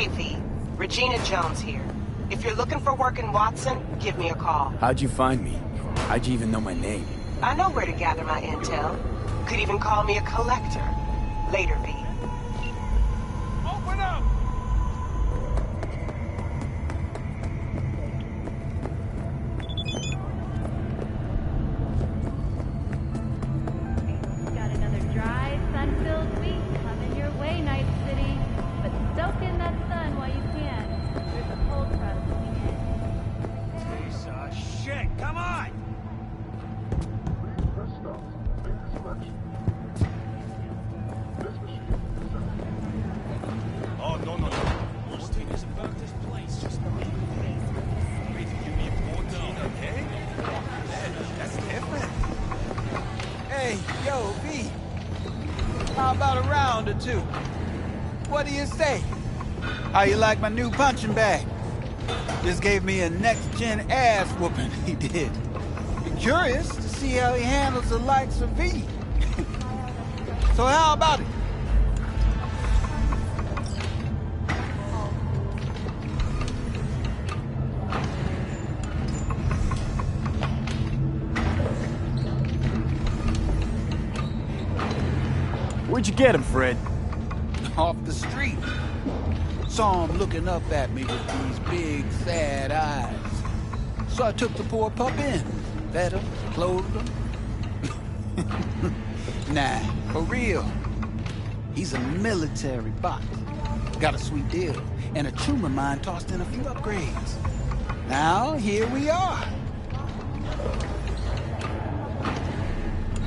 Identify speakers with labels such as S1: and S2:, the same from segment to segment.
S1: Hey, V. Regina Jones here. If you're looking for work in Watson, give me a call.
S2: How'd you find me? How'd you even know my name?
S1: I know where to gather my intel. Could even call me a collector. Later, V.
S3: Open up!
S4: Got another dry, sun-filled week coming your way, Night City. But soak in that sun while you can. There's a cold front coming in.
S3: Piece of shit! Come on! Oh, no, no, no. What is about this place? Just wait, give me a $14, okay? That's different.
S5: Hey, yo, V. How about a round or two? What do you say? How you like my new punching bag? Just gave me a next-gen ass whooping, he did. Be curious to see how he handles the likes of V. So how about it?
S2: Where'd you get him, Fred?
S5: Off the street. Saw him looking up at me with these big, sad eyes. So I took the poor pup in. Fed him, clothed him. Nah, for real. He's a military bot. Got a sweet deal. And a tumor mine tossed in a few upgrades. Now, here we are.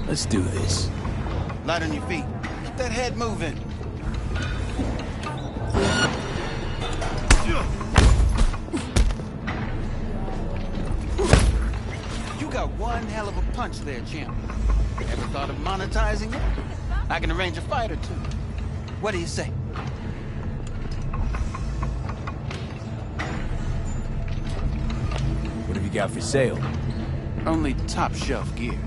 S2: Let's do this.
S5: Light on your feet. Keep that head moving. You got one hell of a punch there, champ. Ever thought of monetizing it? I can arrange a fight or two. What do you say?
S2: What have you got for sale?
S5: Only top shelf gear.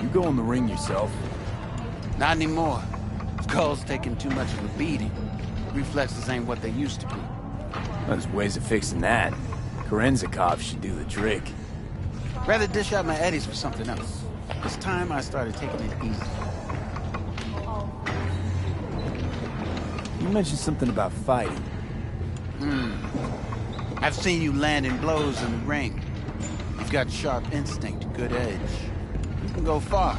S2: You go in the ring yourself.
S5: Not anymore. Skull's taking too much of a beating. Reflexes ain't what they used to be.
S2: Well, there's ways of fixing that. Korenzikov should do the trick.
S5: Rather dish out my eddies for something else. It's time I started taking it easy.
S2: You mentioned something about fighting.
S5: I've seen you landing blows in the ring. You've got sharp instinct, good edge. You can go far,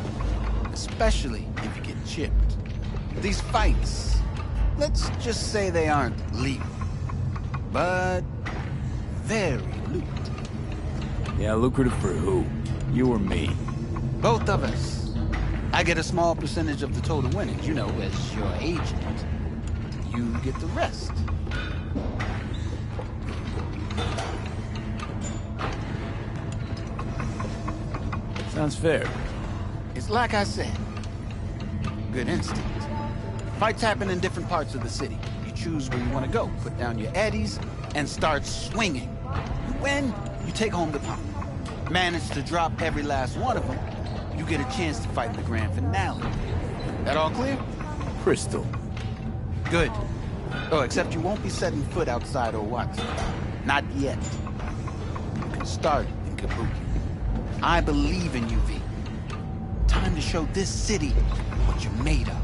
S5: especially if you get chipped. These fights, let's just say they aren't legal, but very lucrative.
S2: Yeah, lucrative for who? You or me?
S5: Both of us. I get a small percentage of the total winnings, you know, as your agent. You get the rest.
S2: Sounds fair.
S5: It's like I said. Good instinct. Fights happen in different parts of the city. You choose where you want to go, put down your eddies, and start swinging. You win, you take home the pump. Manage to drop every last one of them, you get a chance to fight in the grand finale. That all clear?
S2: Crystal.
S5: Good. Oh, except you won't be setting foot outside or Watson. Not yet. You can start in Kabuki. I believe in you, V. Time to show this city what you're made of.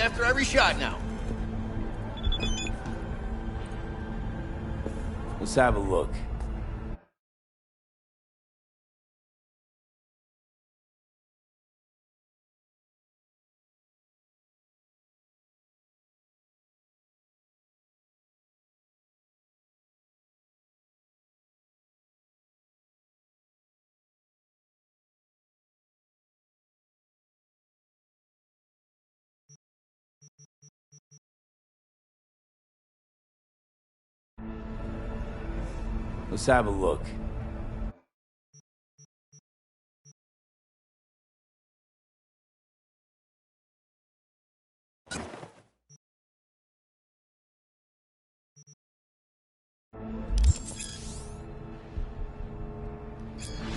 S6: After every shot now.
S2: Let's have a look. Let's have a look.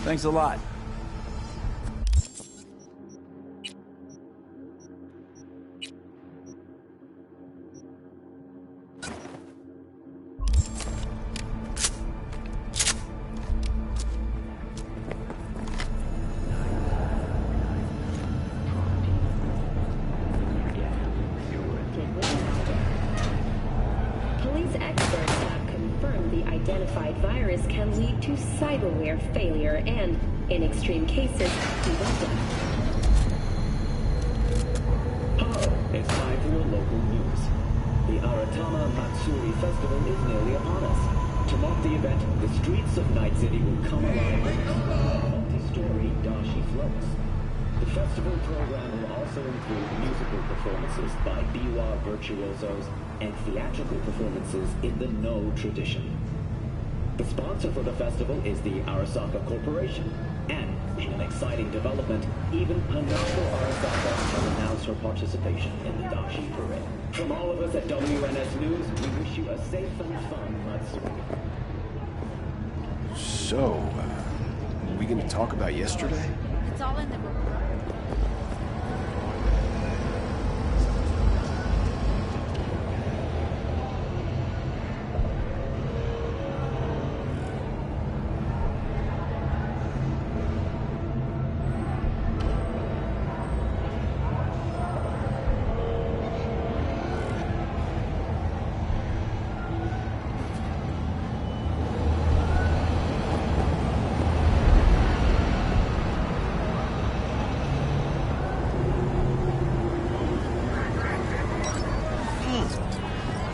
S2: Thanks a lot.
S6: Police experts have confirmed the identified virus can lead to cyberware failure and, in extreme cases, even death.
S7: Hello, it's time for your local news. The Aratama Matsuri Festival is nearly upon us. To mark the event, the streets of Night City will come alive with multi-story dashi floats. The festival program will also include musical performances by biwa virtuosos and theatrical performances in the No tradition. The sponsor for the festival is the Arasaka Corporation, and in an exciting development, even Hanako Arasaka has announced her participation in the Dashi Parade. From all of us at WNS News, we wish you a safe and fun Matsuri.
S8: So, are we gonna talk about yesterday?
S4: It's all in the report.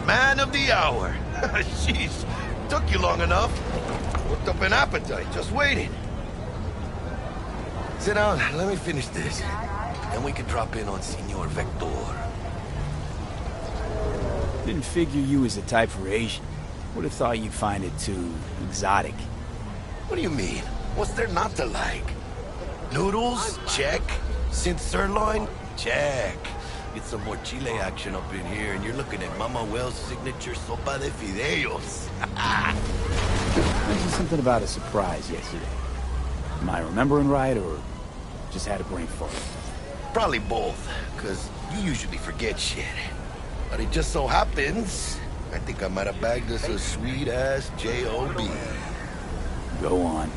S9: Man of the hour. Jeez, took you long enough. Worked up an appetite, just waiting. Sit down, let me finish this. Then we can drop in on Senor Vector.
S2: Didn't figure you was the type for Asian. Would have thought you'd find it too exotic.
S9: What do you mean? What's there not to like? Noodles? Check. Synth sirloin? Check. Get some more Chile action up in here, and you're looking at Mama Wells' signature sopa de fideos.
S2: Mentioned something about a surprise yesterday. Am I remembering right, or just had a brain fart?
S9: Probably both, because you usually forget shit. But it just so happens, I think I might have bagged us a sweet-ass J.O.B.
S2: Go on.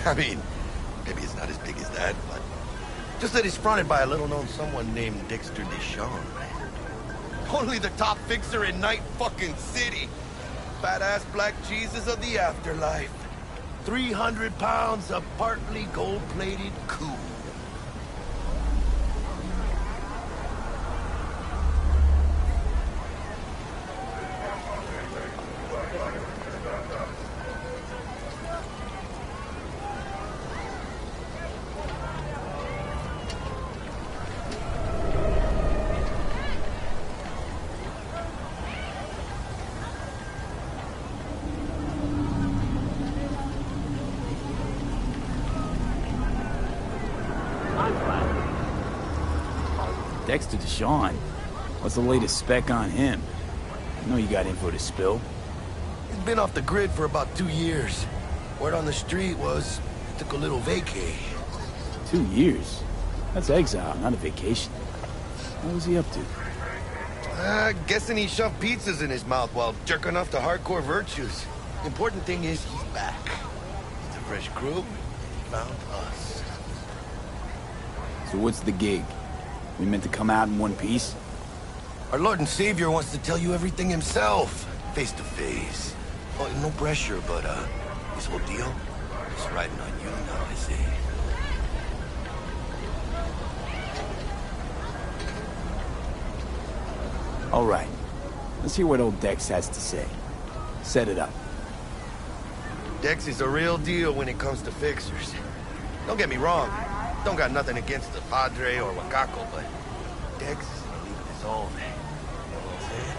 S9: I mean, maybe it's not as big as that, but just that it's fronted by a little-known someone named Dexter Deshawn. Only the top fixer in Night fucking City. Badass black Jesus of the afterlife. 300 pounds of partly gold-plated cool.
S2: Dexter Deshawn? What's the latest spec on him? I know you got info to spill.
S9: He's been off the grid for about 2 years. Word on the street was he took a little vacay.
S2: 2 years? That's exile, not a vacation. What was he up to?
S9: Guessing he shoved pizzas in his mouth while jerking off to hardcore virtues. Important thing is he's back. It's a fresh crew. He found us.
S2: So what's the gig? We meant to come out in one piece?
S9: Our Lord and Savior wants to tell you everything himself, face to face. Oh, no pressure, but this whole deal is riding on you now, I say.
S2: All right. Let's hear what old Dex has to say. Set it up.
S9: Dex is a real deal when it comes to fixers. Don't get me wrong. Don't got nothing against the Padre or Wakako, but Dex is in a league of his own. You know what I'm saying?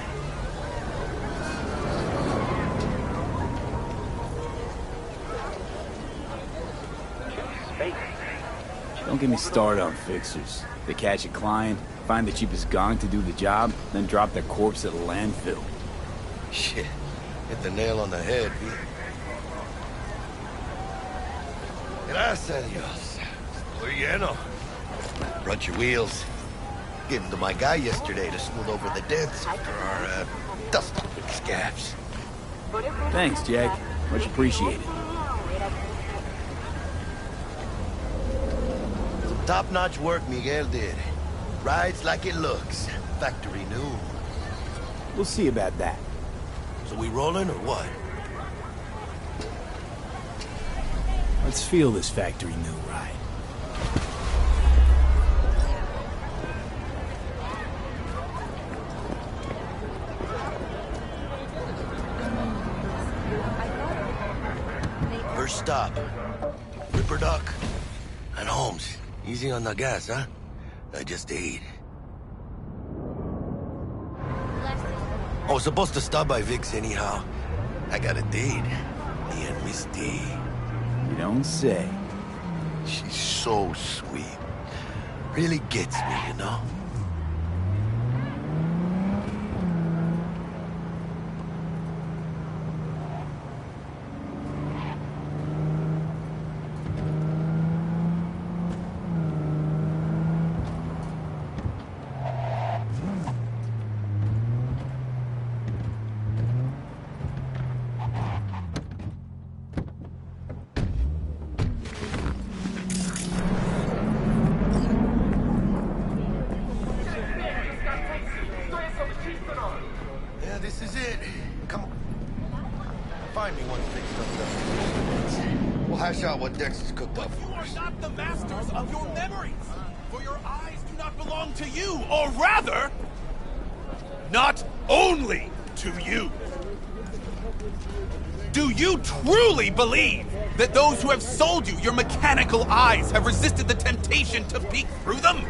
S2: get me started on fixers. They catch a client, find the cheapest gong to do the job, then drop their corpse at a landfill.
S9: Shit. Hit the nail on the head, V. Gracias a Dios. Estoy lleno. Brought your wheels. Gave them to my guy yesterday to smooth over the dents after our, dust scabs.
S2: Thanks, Jack. Much appreciated.
S9: Some top-notch work Miguel did. Rides like it looks. Factory new.
S2: We'll see about that.
S9: So we rolling or what?
S2: Let's feel this factory new ride.
S9: First stop. Ripper Duck. And Holmes. Easy on the gas, huh? I just ate. I was supposed to stop by Vic's anyhow. I got a date. Me and Misty.
S2: You don't say.
S9: She's so sweet. Really gets me, you know? Yeah, this is it. Come on. Find me one fixed up. We'll hash out what Dex has cooked up
S3: You
S9: for
S3: are
S9: us.
S3: not the masters of your memories, for your eyes do not belong to you, or rather, not only to you. Do you truly believe that those who have sold you your mechanical eyes have resisted the temptation to peek through them?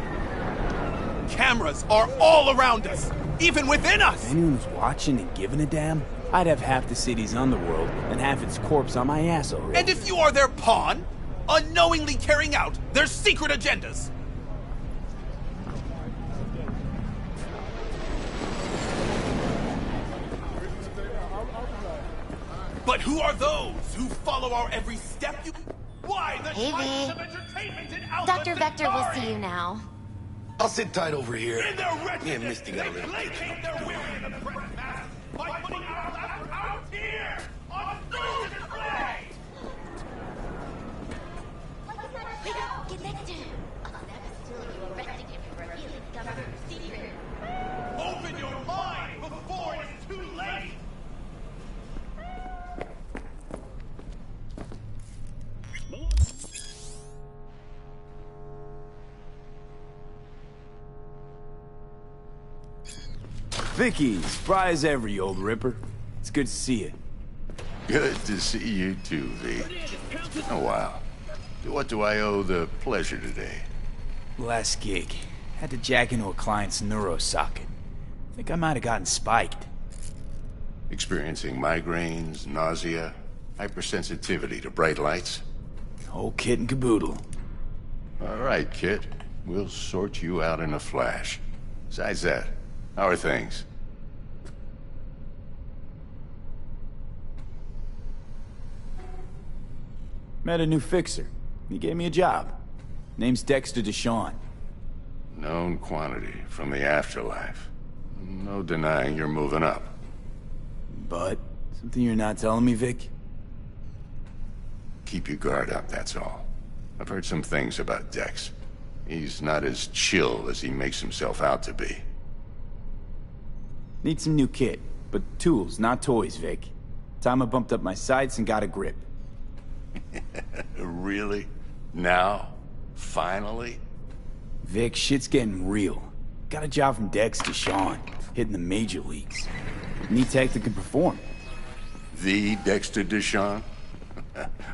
S3: Cameras are all around us, even within us.
S2: If anyone was watching and giving a damn, I'd have half the city's underworld and half its corpse on my ass already.
S3: And if you are their pawn, unknowingly carrying out their secret agendas. But who are those who follow our every step? Why the
S10: Hey,
S3: types
S10: V.
S3: of entertainment in Alpha
S10: Dr. Vector will
S3: Centauri?
S10: see you now.
S9: I'll sit tight over here.
S3: In their
S9: Me and
S3: wretchedness,
S9: Misty got a
S3: they
S9: little
S3: placate their will in the present mass by putting our last out here on full display.
S10: Get next to him. That facility arresting him for revealing government secrets.
S3: Open your mind before it's too late.
S2: Vicky, surprise ever, you old ripper. It's good to see you.
S11: Good to see you too, V. Oh, wow. What do I owe the pleasure today?
S2: Last gig. Had to jack into a client's neurosocket. Think I might have gotten spiked.
S11: Experiencing migraines, nausea, hypersensitivity to bright lights?
S2: Whole kit and caboodle.
S11: All right, kid. We'll sort you out in a flash. Besides that, how are things?
S2: Met a new fixer. He gave me a job. Name's Dexter Deshawn.
S11: Known quantity from the afterlife. No denying you're moving up.
S2: But, something you're not telling me, Vic?
S11: Keep your guard up, that's all. I've heard some things about Dex. He's not as chill as he makes himself out to be.
S2: Need some new kit, but tools, not toys, Vic. Time I bumped up my sights and got a grip.
S11: Really? Now? Finally?
S2: Vic, shit's getting real. Got a job from Dex to Sean, hitting the major leagues. Need tech that can perform.
S11: The Dexter Deshawn?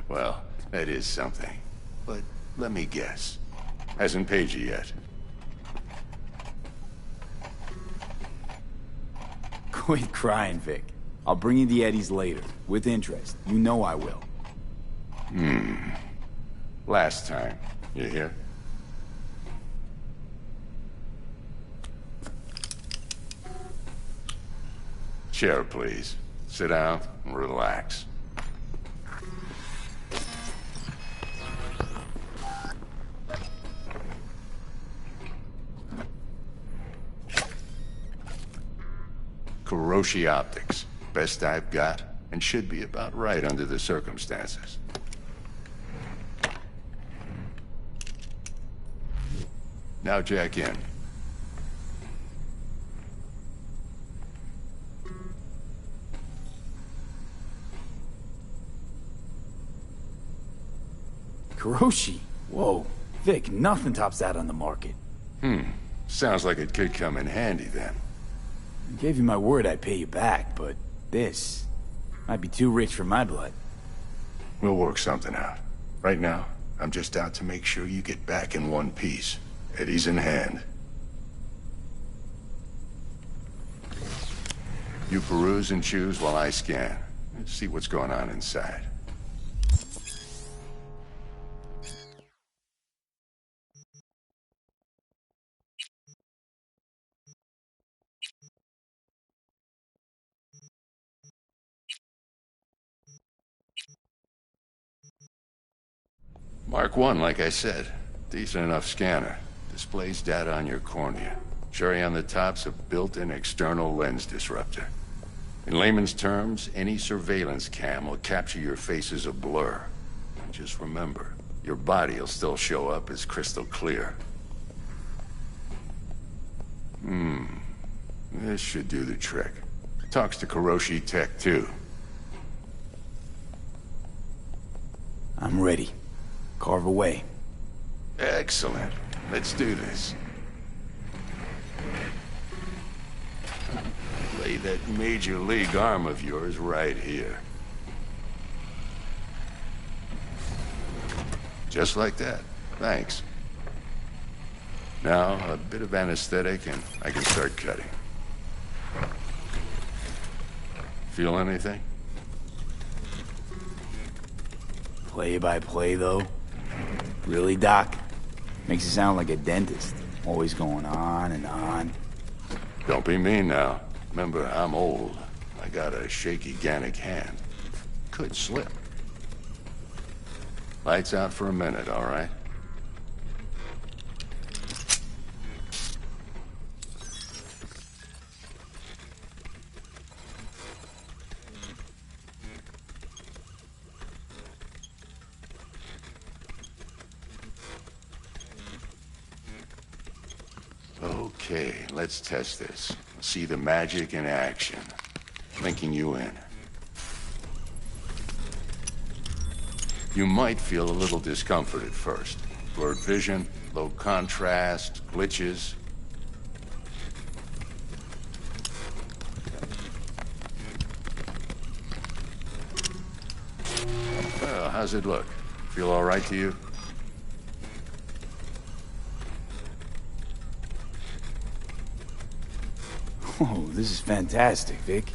S11: Well, that is something. But let me guess. Hasn't paid you yet.
S2: Quit crying, Vic. I'll bring you the eddies later, with interest. You know I will.
S11: Last time. You hear? Chair, please. Sit down and relax. Kuroshi Optics. Best I've got, and should be about right under the circumstances. Now jack in.
S2: Kuroshi? Whoa. Vic, nothing tops that on the market.
S11: Sounds like it could come in handy then.
S2: I gave you my word I'd pay you back, but this might be too rich for my blood.
S11: We'll work something out. Right now, I'm just out to make sure you get back in one piece. Eddie's in hand. You peruse and choose while I scan. Let's see what's going on inside. Mark 1, like I said. Decent enough scanner. Displays data on your cornea. Cherry on the top's a built-in external lens disruptor. In layman's terms, any surveillance cam will capture your face as a blur. And just remember, your body will still show up as crystal clear. This should do the trick. Talks to Kuroshi Tech, too.
S2: I'm ready. Carve away.
S11: Excellent. Let's do this. Lay that major league arm of yours right here. Just like that. Thanks. Now, a bit of anesthetic and I can start cutting. Feel anything?
S2: Play by play, though? Really, Doc? Makes you sound like a dentist. Always going on and on.
S11: Don't be mean now. Remember, I'm old. I got a shaky Gannic hand. Could slip. Lights out for a minute, all right? Okay, let's test this. See the magic in action. Linking you in. You might feel a little discomfort at first. Blurred vision, low contrast, glitches. Well, how's it look? Feel all right to you?
S2: Oh, this is fantastic, Vic.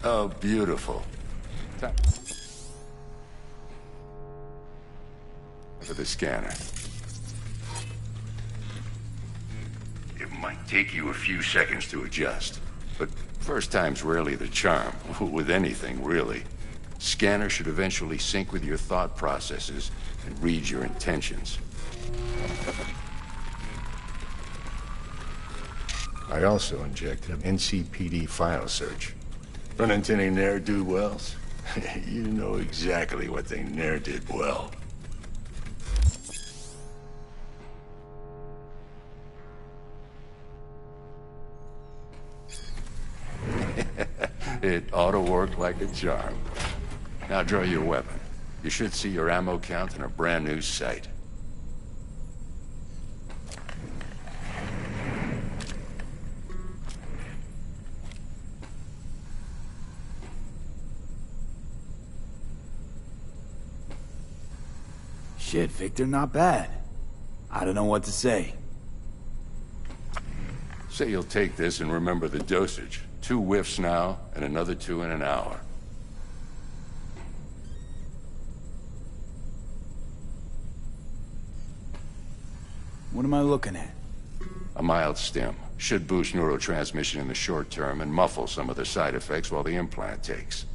S11: Oh, beautiful. For the scanner. It might take you a few seconds to adjust, but first time's rarely the charm, with anything, really. Scanner should eventually sync with your thought processes and read your intentions. I also inject an NCPD file search. Run into any ne'er-do-wells? You know exactly what they ne'er did well. It ought to work like a charm. Now draw your weapon. You should see your ammo count in a brand new sight.
S2: Shit, Victor, not bad. I don't know what to say.
S11: Say you'll take this and remember the dosage. 2 whiffs now, and another 2 in an hour.
S2: What am I looking at?
S11: A mild stim. Should boost neurotransmission in the short term and muffle some of the side effects while the implant takes.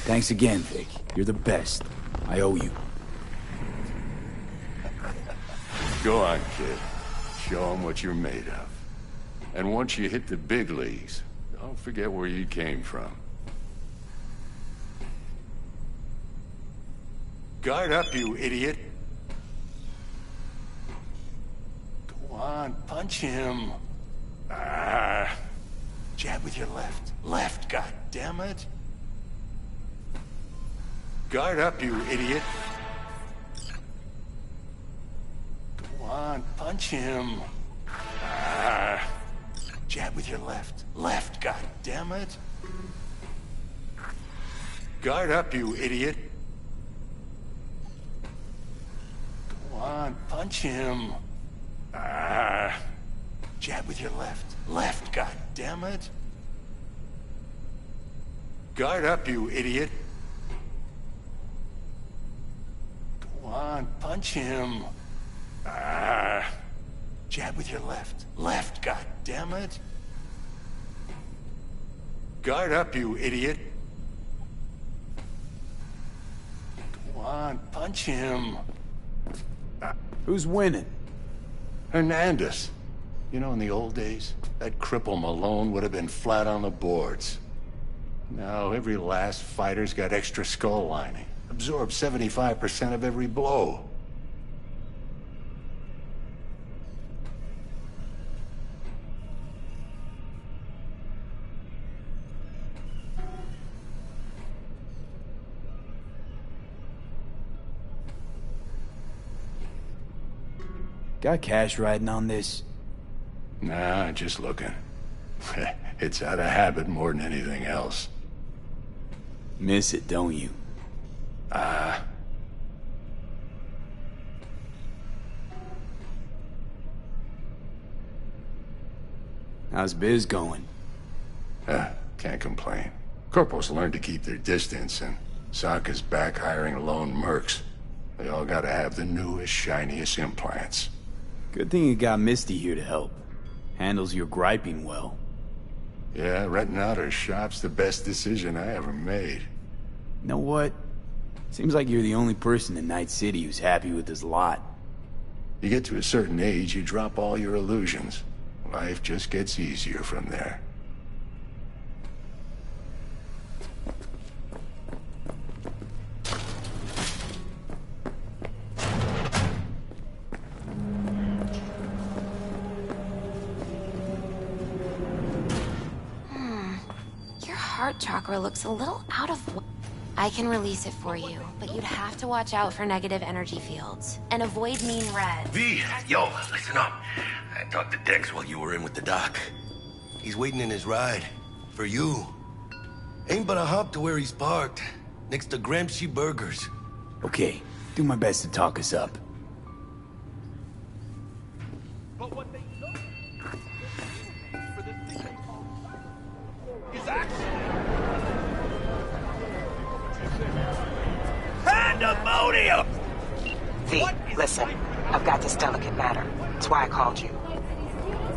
S2: Thanks again, Vic. You're the best. I owe you.
S11: Go on, kid. Show them what you're made of. And once you hit the big leagues, don't forget where you came from. Guard up, you idiot. Go on, punch him. Ah. Jab with your left. Left, goddammit. Guard up, you idiot. Go on, punch him. Ah. Jab with your left. Left, goddammit. Guard up, you idiot. Go on, punch him. Ah. Jab with your left. Left, goddammit. Guard up, you idiot. Go on, punch him. Ah. Jab with your left. Left, goddammit. Guard up, you idiot. Go on, punch him.
S2: Who's winning?
S11: Hernandez. You know, in the old days, that cripple Malone would have been flat on the boards. Now, every last fighter's got extra skull lining. Absorbs 75% of every blow.
S2: Got cash riding on this?
S11: Nah, just looking. It's out of habit more than anything else.
S2: Miss it, don't you?
S11: Ah.
S2: How's biz going?
S11: Can't complain. Corporals learn to keep their distance, and Sokka's back hiring lone mercs. They all gotta have the newest, shiniest implants.
S2: Good thing you got Misty here to help. Handles your griping well.
S11: Yeah, renting out her shop's the best decision I ever made.
S2: You know what? Seems like you're the only person in Night City who's happy with this lot.
S11: You get to a certain age, you drop all your illusions. Life just gets easier from there.
S12: Your heart chakra looks a little out of... I can release it for you, but you'd have to watch out for negative energy fields and avoid mean red.
S9: V, yo, listen up. I talked to Dex while you were in with the doc. He's waiting in his ride. For you. Ain't but a hop to where he's parked. Next to Gramsci Burgers.
S2: Okay, do my best to talk us up.
S3: But what they don't for this thing is action.
S1: Pandemonium! V, listen. I've got this delicate matter. That's why I called you.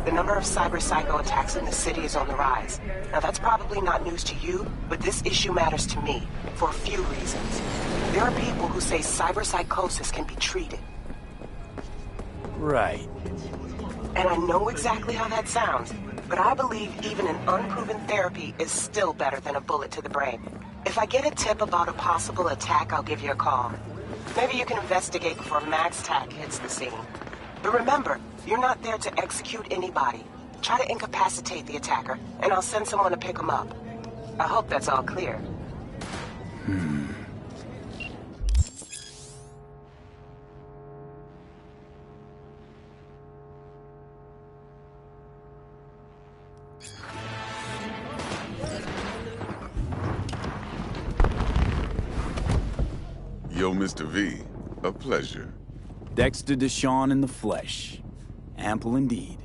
S1: The number of cyber-psycho attacks in the city is on the rise. Now, that's probably not news to you, but this issue matters to me for a few reasons. There are people who say cyberpsychosis can be treated.
S2: Right.
S1: And I know exactly how that sounds, but I believe even an unproven therapy is still better than a bullet to the brain. If I get a tip about a possible attack, I'll give you a call. Maybe you can investigate before Max Tack hits the scene. But remember, you're not there to execute anybody. Try to incapacitate the attacker, and I'll send someone to pick him up. I hope that's all clear.
S13: Yo, Mr. V, a pleasure.
S2: Dexter Deshawn in the flesh. Ample indeed.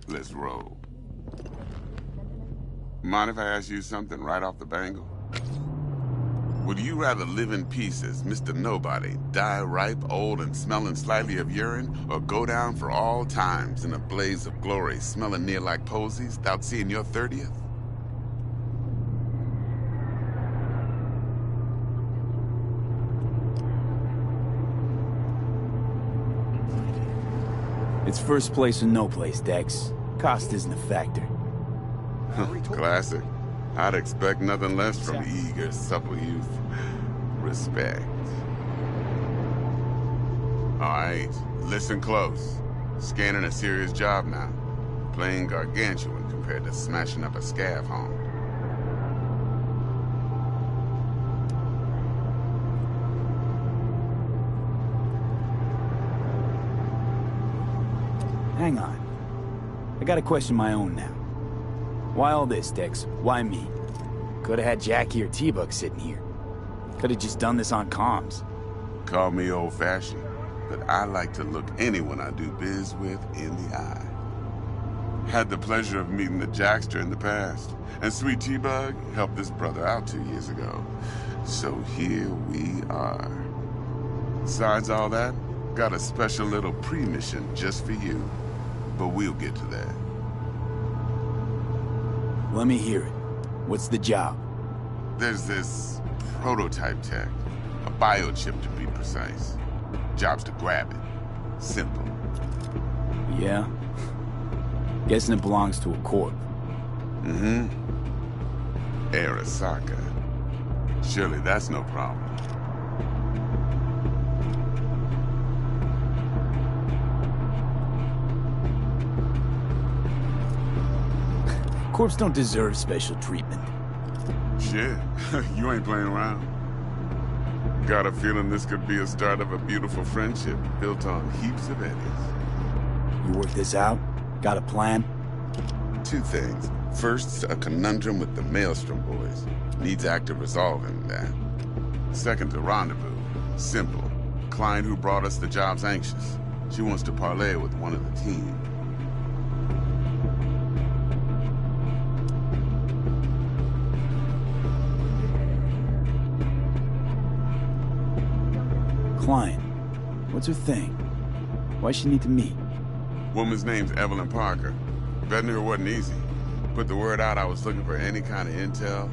S13: Let's roll. Mind if I ask you something right off the bangle? Would you rather live in pieces, Mr. Nobody, die ripe, old, and smelling slightly of urine, or go down for all times in a blaze of glory, smelling near like posies, without seeing your 30th?
S2: It's first place or no place, Dex. Cost isn't a factor.
S13: Classic. I'd expect nothing less from eager, supple youth. Respect. Alright, listen close. Scanning a serious job now. Playing gargantuan compared to smashing up a scav home.
S2: Hang on. I got a question of my own now. Why all this, Dex? Why me? Could've had Jackie or T-Bug sitting here. Could've just done this on comms.
S13: Call me old-fashioned, but I like to look anyone I do biz with in the eye. Had the pleasure of meeting the Jackster in the past, and Sweet T-Bug helped this brother out 2 years ago. So here we are. Besides all that, got a special little pre-mission just for you. But we'll get to that.
S2: Let me hear it. What's the job?
S13: There's this prototype tech. A biochip, to be precise. Job's to grab it. Simple.
S2: Yeah? Guessing it belongs to a corp.
S13: Mm-hmm. Arasaka. Surely that's no problem.
S2: Corps don't deserve special treatment.
S13: Shit, you ain't playing around. Got a feeling this could be a start of a beautiful friendship built on heaps of eddies.
S2: You work this out? Got a plan?
S13: 2 things. First, a conundrum with the Maelstrom boys. Needs active resolving that. Second, a rendezvous. Simple. Client who brought us the job's anxious. She wants to parlay with one of the team.
S2: Client. What's her thing? Why she need to meet?
S13: Woman's name's Evelyn Parker. Betting her wasn't easy. Put the word out I was looking for any kind of intel.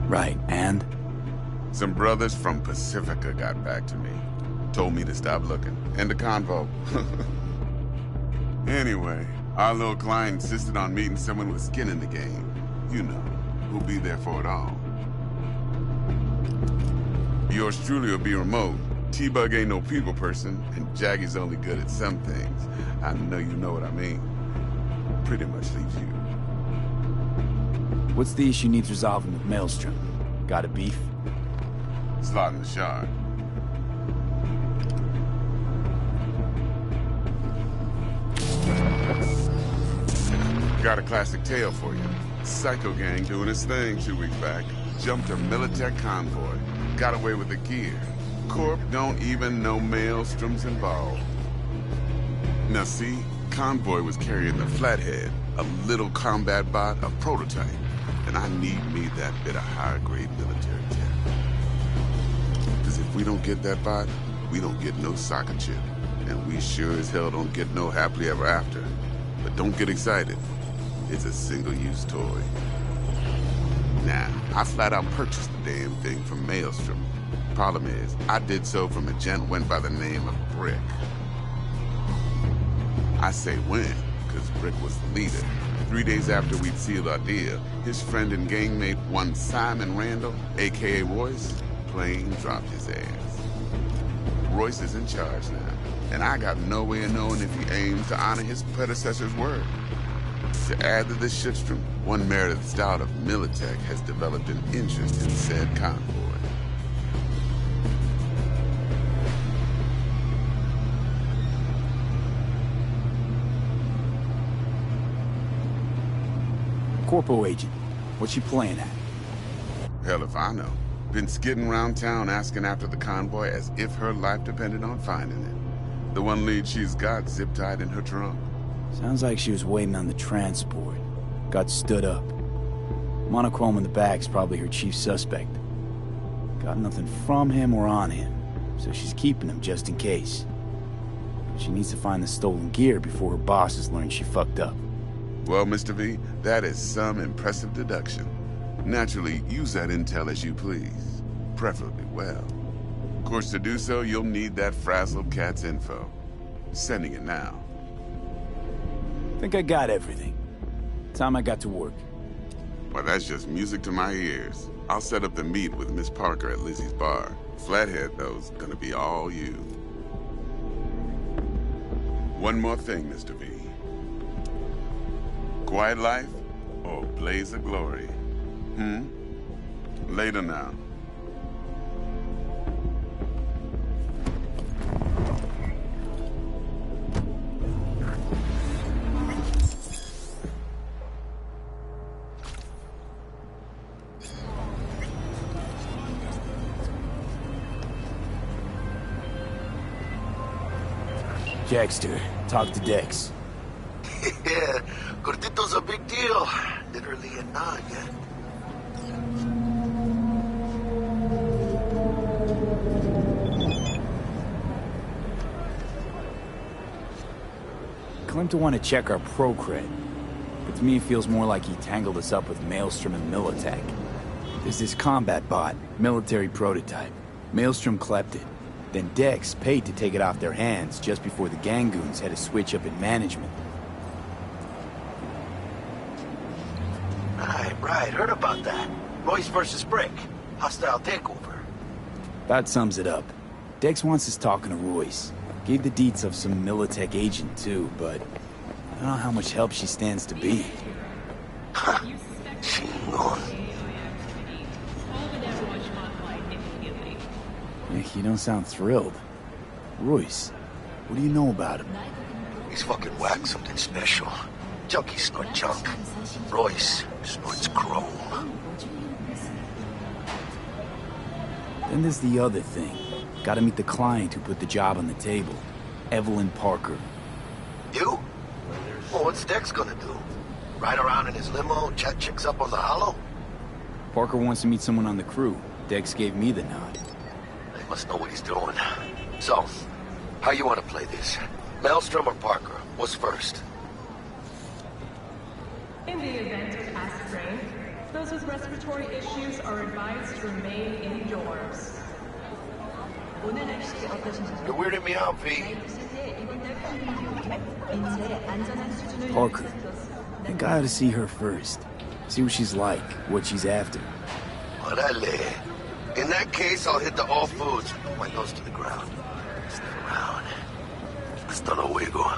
S2: Right, and?
S13: Some brothers from Pacifica got back to me. Told me to stop looking. End of convo. Anyway, our little client insisted on meeting someone with skin in the game. You know, who'll be there for it all. Yours truly will be remote. T-Bug ain't no people person, and Jaggy's only good at some things. I know you know what I mean. Pretty much leaves you.
S2: What's the issue needs resolving with Maelstrom? Got a beef?
S13: Slot in the shard. Got a classic tale for you. Psycho gang doing its thing 2 weeks back. Jumped a Militech convoy. Got away with the gear. Corp don't even know Maelstrom's involved. Now see, convoy was carrying the Flathead, a little combat bot, a prototype. And I need me that bit of higher-grade military tech. Because if we don't get that bot, we don't get no soccer chip. And we sure as hell don't get no happily ever after. But don't get excited. It's a single-use toy. Now, I flat out purchased the damn thing from Maelstrom. Problem is, I did so from a gent went by the name of Brick. I say when, because Brick was the leader. 3 days after we'd sealed our deal, his friend and gangmate, one Simon Randall, a.k.a. Royce, plain dropped his ass. Royce is in charge now, and I got no way of knowing if he aims to honor his predecessor's word. To add to this shitstorm, one Meredith Stout of Militech has developed an interest in said convoy.
S2: Corpo agent. What's she playing at?
S13: Hell if I know. Been skidding around town asking after the convoy as if her life depended on finding it. The one lead she's got zip-tied in her trunk.
S2: Sounds like she was waiting on the transport. Got stood up. Monochrome in the back's probably her chief suspect. Got nothing from him or on him, so she's keeping him just in case. She needs to find the stolen gear before her bosses learn she fucked up.
S13: Well, Mr. V, that is some impressive deduction. Naturally, use that intel as you please. Preferably well. Of course, to do so, you'll need that frazzled cat's info. Sending it now.
S2: Think I got everything. Time I got to work.
S13: Well, that's just music to my ears. I'll set up the meet with Miss Parker at Lizzie's bar. Flathead, though's gonna be all you. One more thing, Mr. V. Quiet life or blaze of glory? Later now.
S2: Jackster, talk to Dex.
S9: Yeah, Cortito's a big deal. Literally and not, yeah.
S2: Claimed to want to check our pro cred, but to me it feels more like he tangled us up with Maelstrom and Militech. There's this combat bot, military prototype. Maelstrom clept it. Then Dex paid to take it off their hands just before the Gangoons had a switch up in management.
S9: Right, heard about that. Royce versus Brick. Hostile takeover.
S2: That sums it up. Dex wants us talking to Royce. Gave the deets of some Militech agent too, but I don't know how much help she stands to be. You don't sound thrilled. Royce, what do you know about him?
S9: He's fucking whack, something special. Junkies snort junk. Royce snorts chrome.
S2: Then there's the other thing. Gotta meet the client who put the job on the table. Evelyn Parker.
S9: You? Well, what's Dex gonna do? Ride around in his limo, chat chicks up on the hollow?
S2: Parker wants to meet someone on the crew. Dex gave me the nod.
S9: He must know what he's doing. So, how you want to play this? Maelstrom or Parker? What's first?
S14: In the event of acid rain, those with respiratory issues are advised to remain indoors.
S9: You're weirding me out, V.
S2: Parker. I think I ought to see her first. See what she's like, what she's after.
S9: Orale. In that case, I'll hit the all foods. Put my nose to the ground. Sniff around. Hasta luego.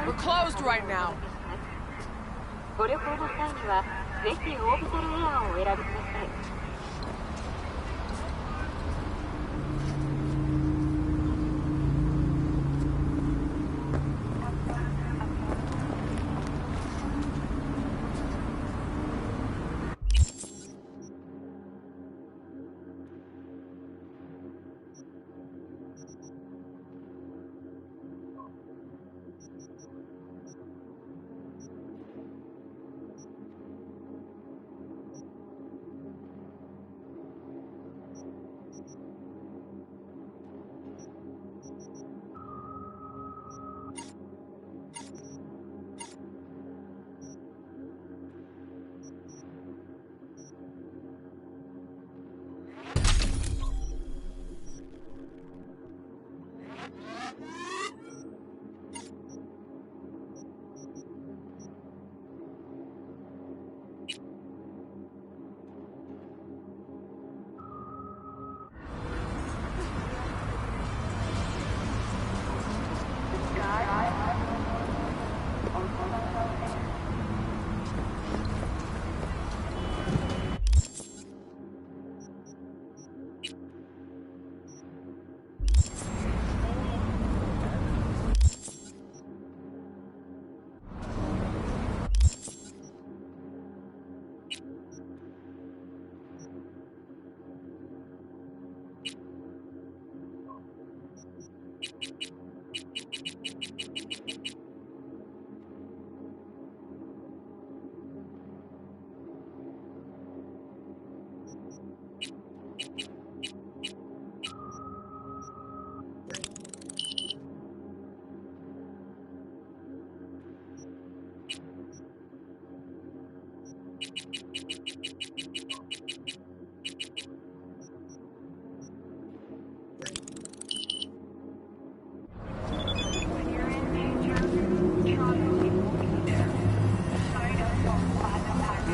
S15: We're closed right now.
S16: ご旅行の際にはぜひオービタルエアーをお選びください。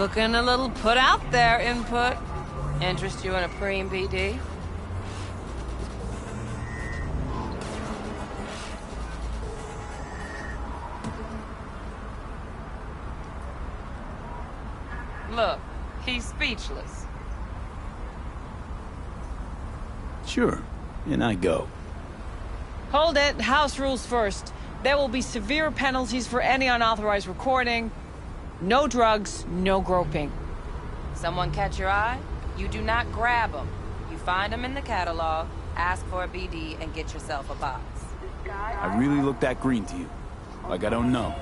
S15: Looking a little put out there, input. Interest you in a preem BD? Look, he's speechless.
S2: Sure, and I go.
S15: Hold it. House rules first. There will be severe penalties for any unauthorized recording. No drugs, no groping. Someone catch your eye? You do not grab them. You find them in the catalog, ask for a BD, and get yourself a box.
S2: I really look that green to you. Like I don't know.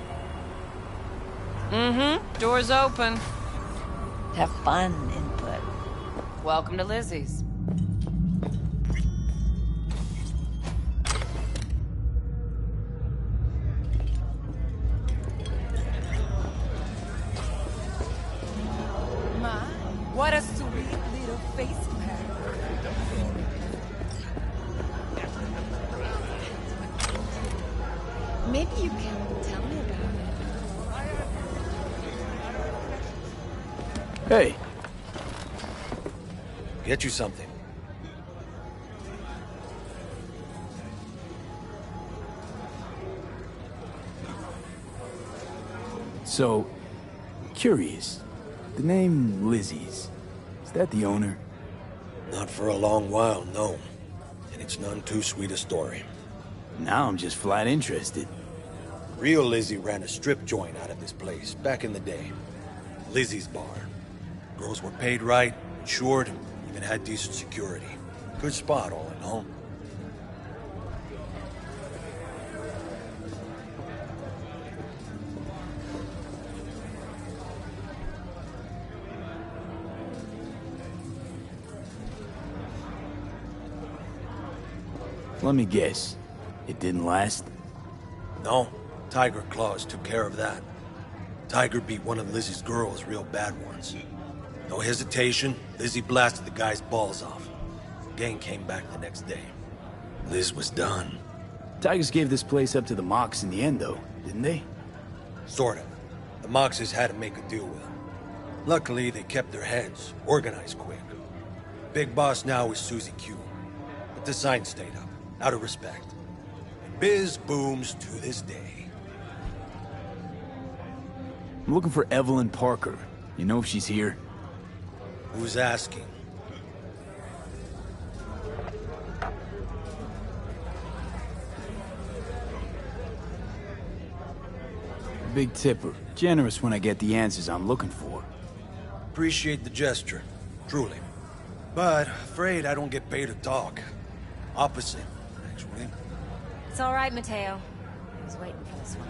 S15: Mm-hmm. Door's open. Have fun, input. Welcome to Lizzie's. My, what a sweet little face pack.
S17: Maybe you can tell me about it.
S2: Hey.
S9: Get you something.
S2: So, curious. The name Lizzie's. Is that the owner?
S18: Not for a long while, no. And it's none too sweet a story.
S2: Now I'm just flat interested.
S18: Real Lizzie ran a strip joint out of this place back in the day. Lizzie's Bar. Girls were paid right, insured, even had decent security. Good spot, all in all.
S2: Let me guess. It didn't last?
S18: No. Tiger Claws took care of that. Tiger beat one of Lizzie's girls real bad once. No hesitation, Lizzie blasted the guy's balls off. Gang came back the next day. Liz was done.
S2: Tigers gave this place up to the Mox in the end, though, didn't they?
S18: Sort of. The Moxes had to make a deal with them. Luckily, they kept their heads, organized quick. Big boss now is Susie Q. But the sign stayed up, out of respect. And biz booms to this day.
S2: I'm looking for Evelyn Parker. You know if she's here?
S18: Who's asking?
S2: Big tipper. Generous when I get the answers I'm looking for.
S18: Appreciate the gesture, truly. But afraid I don't get paid to talk. Opposite, actually.
S17: It's all right, Mateo. I was waiting for this one.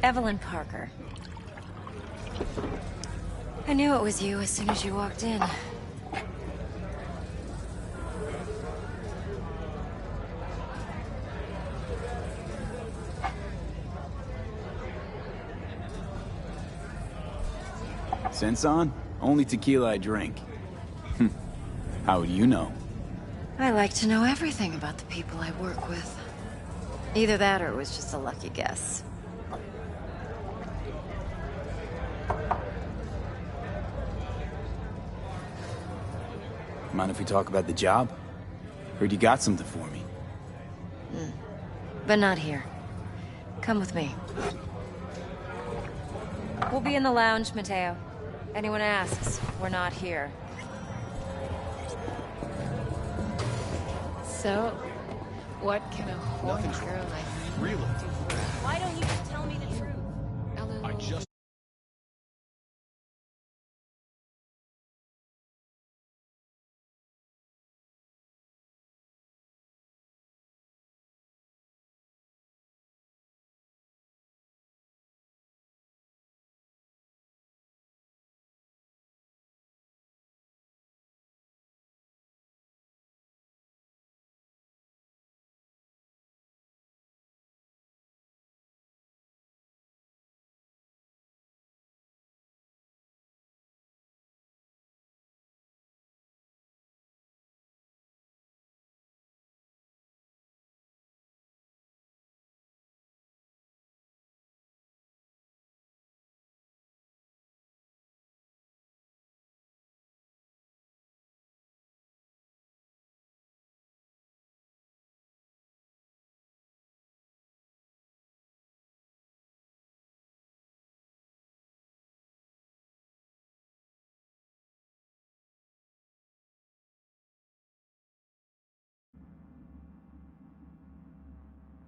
S17: Evelyn Parker. I knew it was you as soon as you walked in.
S2: Sense on? Only tequila I drink. How would you know?
S17: I like to know everything about the people I work with. Either that or it was just a lucky guess.
S2: Mind if we talk about the job? Heard you got something for me.
S17: But not here. Come with me. We'll be in the lounge, Mateo. Anyone asks, we're not here. So, what can a horny girl like me do? Why don't you just tell me the truth? I just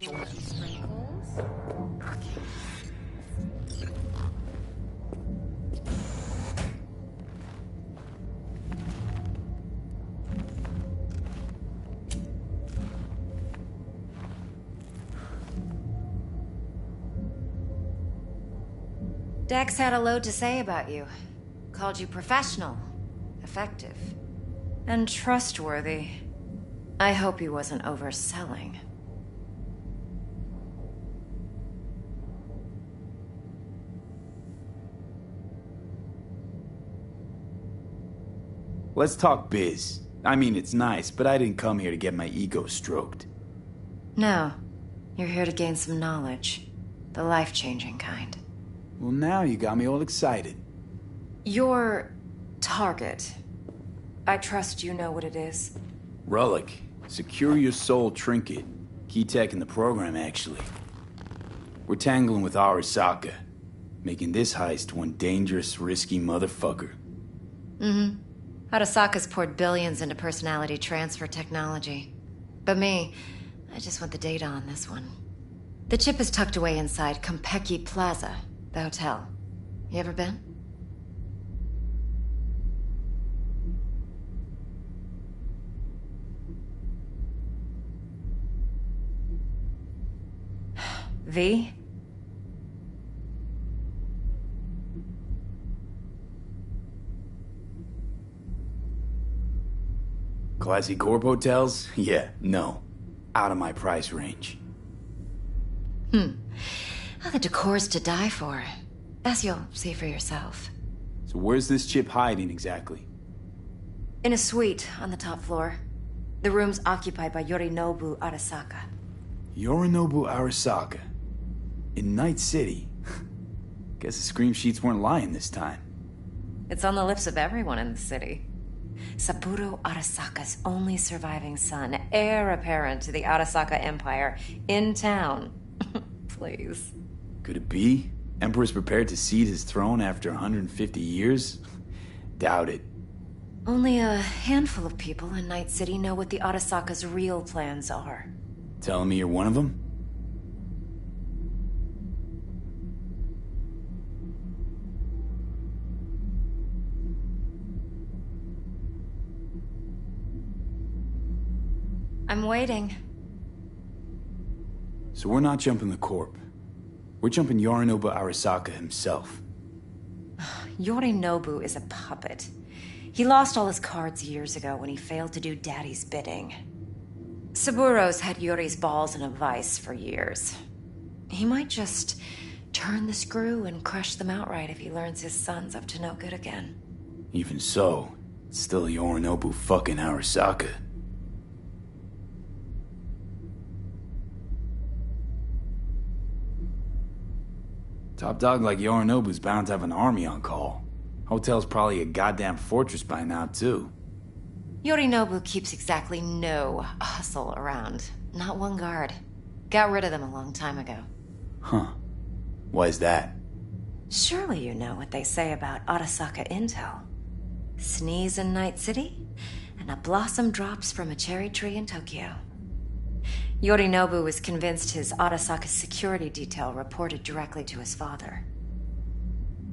S17: Sprinkles.
S19: Dex had a load to say about you. Called you professional, effective, and trustworthy. I hope he wasn't overselling.
S2: Let's talk biz. I mean, it's nice, but I didn't come here to get my ego stroked.
S19: No, you're here to gain some knowledge. The life-changing kind.
S2: Well, now you got me all excited.
S19: Your target. I trust you know what it is.
S2: Relic. Secure your soul trinket. Key tech in the program, actually. We're tangling with Arasaka, making this heist one dangerous, risky motherfucker.
S19: Mm-hmm. Arasaka's poured billions into personality transfer technology. But me, I just want the data on this one. The chip is tucked away inside Kompeki Plaza, the hotel. You ever been? V?
S2: Classy corp hotels? Yeah, no. Out of my price range.
S19: Well, the decor's to die for. As you'll see for yourself.
S2: So where's this chip hiding exactly?
S19: In a suite on the top floor. The room's occupied by Yorinobu Arasaka.
S2: Yorinobu Arasaka? In Night City? Guess the scream sheets weren't lying this time.
S19: It's on the lips of everyone in the city. Saburo Arasaka's only surviving son, heir apparent to the Arasaka Empire, in town. Please.
S2: Could it be? Emperor's prepared to cede his throne after 150 years? Doubt it.
S19: Only a handful of people in Night City know what the Arasaka's real plans are.
S2: Telling me you're one of them?
S19: I'm waiting.
S2: So we're not jumping the corp. We're jumping Yorinobu Arasaka himself.
S19: Yorinobu is a puppet. He lost all his cards years ago when he failed to do Daddy's bidding. Saburo's had Yuri's balls in a vice for years. He might just turn the screw and crush them outright if he learns his son's up to no good again.
S2: Even so, it's still Yorinobu fucking Arasaka. Top dog like Yorinobu's bound to have an army on call. Hotel's probably a goddamn fortress by now, too.
S19: Yorinobu keeps exactly no hustle around. Not one guard. Got rid of them a long time ago.
S2: Huh. Why is that?
S19: Surely you know what they say about Arasaka intel. Sneeze in Night City, and a blossom drops from a cherry tree in Tokyo. Yorinobu was convinced his Arasaka security detail reported directly to his father.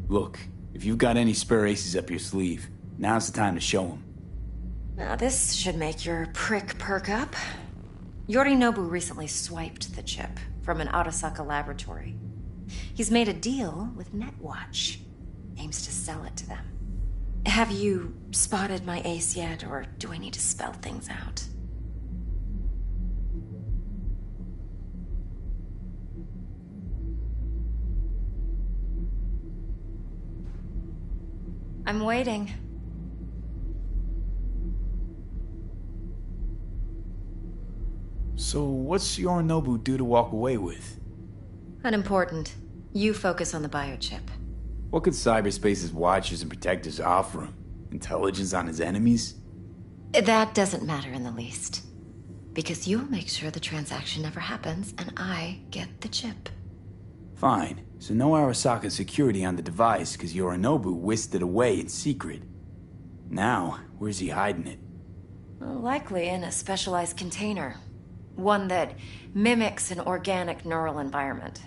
S2: Look, if you've got any spare aces up your sleeve, now's the time to show them.
S19: Now this should make your prick perk up. Yorinobu recently swiped the chip from an Arasaka laboratory. He's made a deal with Netwatch. Aims to sell it to them. Have you spotted my ace yet, or do I need to spell things out? I'm waiting.
S2: So what's Yorinobu due to walk away with?
S19: Unimportant. You focus on the biochip.
S2: What could cyberspace's watchers and protectors offer him? Intelligence on his enemies?
S19: That doesn't matter in the least. Because you'll make sure the transaction never happens, and I get the chip.
S2: Fine. So no Arasaka security on the device because Yorinobu whisked it away in secret. Now, where's he hiding it?
S19: Well, likely in a specialized container. One that mimics an organic neural environment.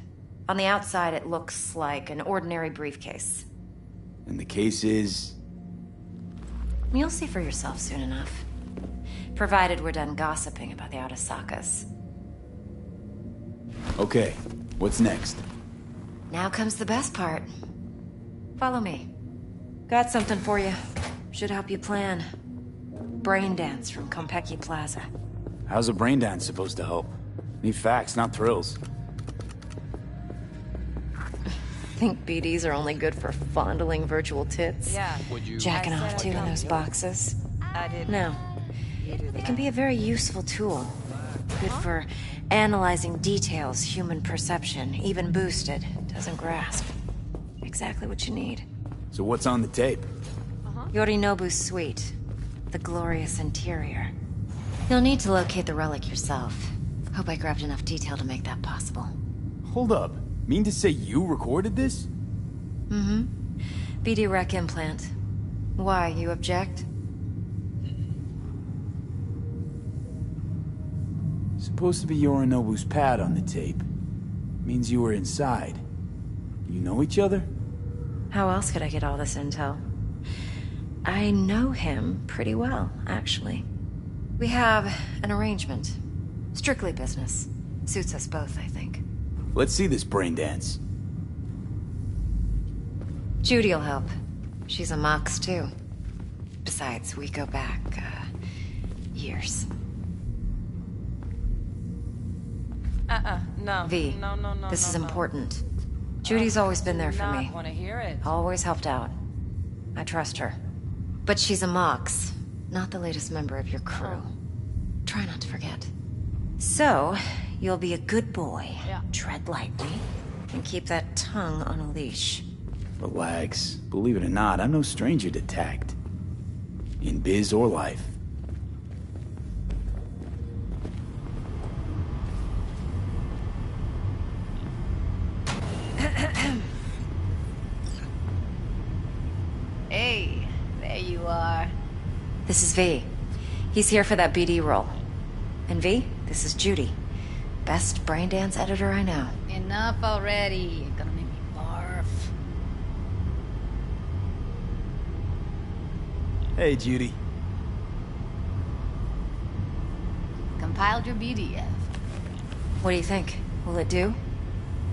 S19: On the outside, it looks like an ordinary briefcase.
S2: And the case is...
S19: You'll see for yourself soon enough. Provided we're done gossiping about the Arasakas.
S2: Okay, what's next?
S19: Now comes the best part. Follow me. Got something for you. Should help you plan. Brain dance from Konpeki Plaza.
S2: How's a brain dance supposed to help? Need facts, not thrills.
S19: Think BDs are only good for fondling virtual tits?
S15: Yeah.
S19: Jacking off to in those boxes?
S15: I did.
S19: No. It can be a very useful tool. Good for analyzing details human perception, even boosted, doesn't grasp. Exactly what you need.
S2: So what's on the tape?
S19: Yorinobu's suite. The glorious interior. You'll need to locate the relic yourself. Hope I grabbed enough detail to make that possible.
S2: Hold up. Mean to say you recorded this?
S19: Mm-hmm. BD Rec implant. Why, you object?
S2: Supposed to be Yorinobu's pad on the tape. Means you were inside. You know each other?
S19: How else could I get all this intel? I know him pretty well, actually. We have an arrangement. Strictly business. Suits us both, I think.
S2: Let's see this brain dance.
S19: Judy'll help. She's a Mox, too. Besides, we go back, years.
S15: No.
S19: V,
S15: No.
S19: this is important. Judy's always been there for me.
S15: I want to hear it.
S19: Always helped out. I trust her. But she's a Mox, not the latest member of your crew. Try not to forget. So, you'll be a good boy.
S15: Yeah.
S19: Tread lightly, and keep that tongue on a leash.
S2: Relax. Believe it or not, I'm no stranger to tact. In biz or life.
S17: Hey, there you are.
S19: This is V. He's here for that BD role. And V, this is Judy. Best brain dance editor I know.
S17: Enough already. You're gonna make me barf.
S2: Hey, Judy.
S17: Compiled your BDF.
S19: What do you think? Will it do?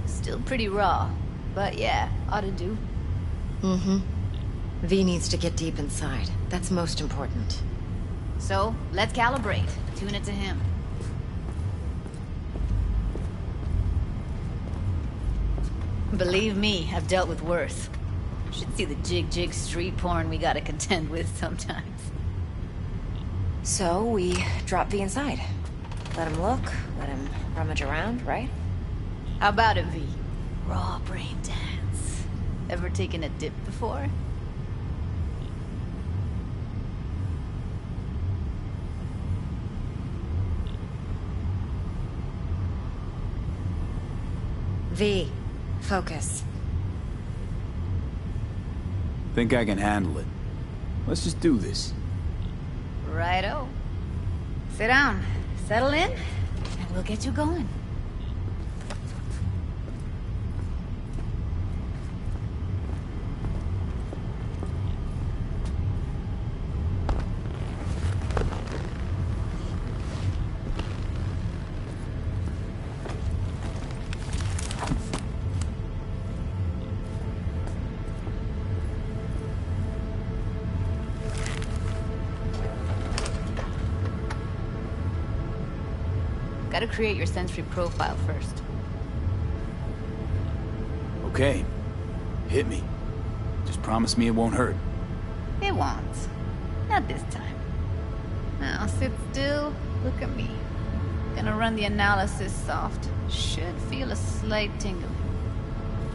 S17: Still pretty raw, but yeah, ought to do.
S19: Mm-hmm. V needs to get deep inside. That's most important.
S17: So, let's calibrate. Tune it to him. Believe me, I've dealt with worse. Should see the jig street porn we gotta contend with sometimes.
S19: So, we drop V inside. Let him look, let him rummage around, right?
S17: How about it, V? Raw brain dance. Ever taken a dip before?
S19: V, focus.
S2: Think I can handle it. Let's just do this.
S17: Righto. Sit down, settle in, and we'll get you going. Gotta create your sensory profile first.
S2: Okay. Hit me. Just promise me it won't hurt.
S17: It won't. Not this time. Now sit still, look at me. Gonna run the analysis soft. Should feel a slight tingle.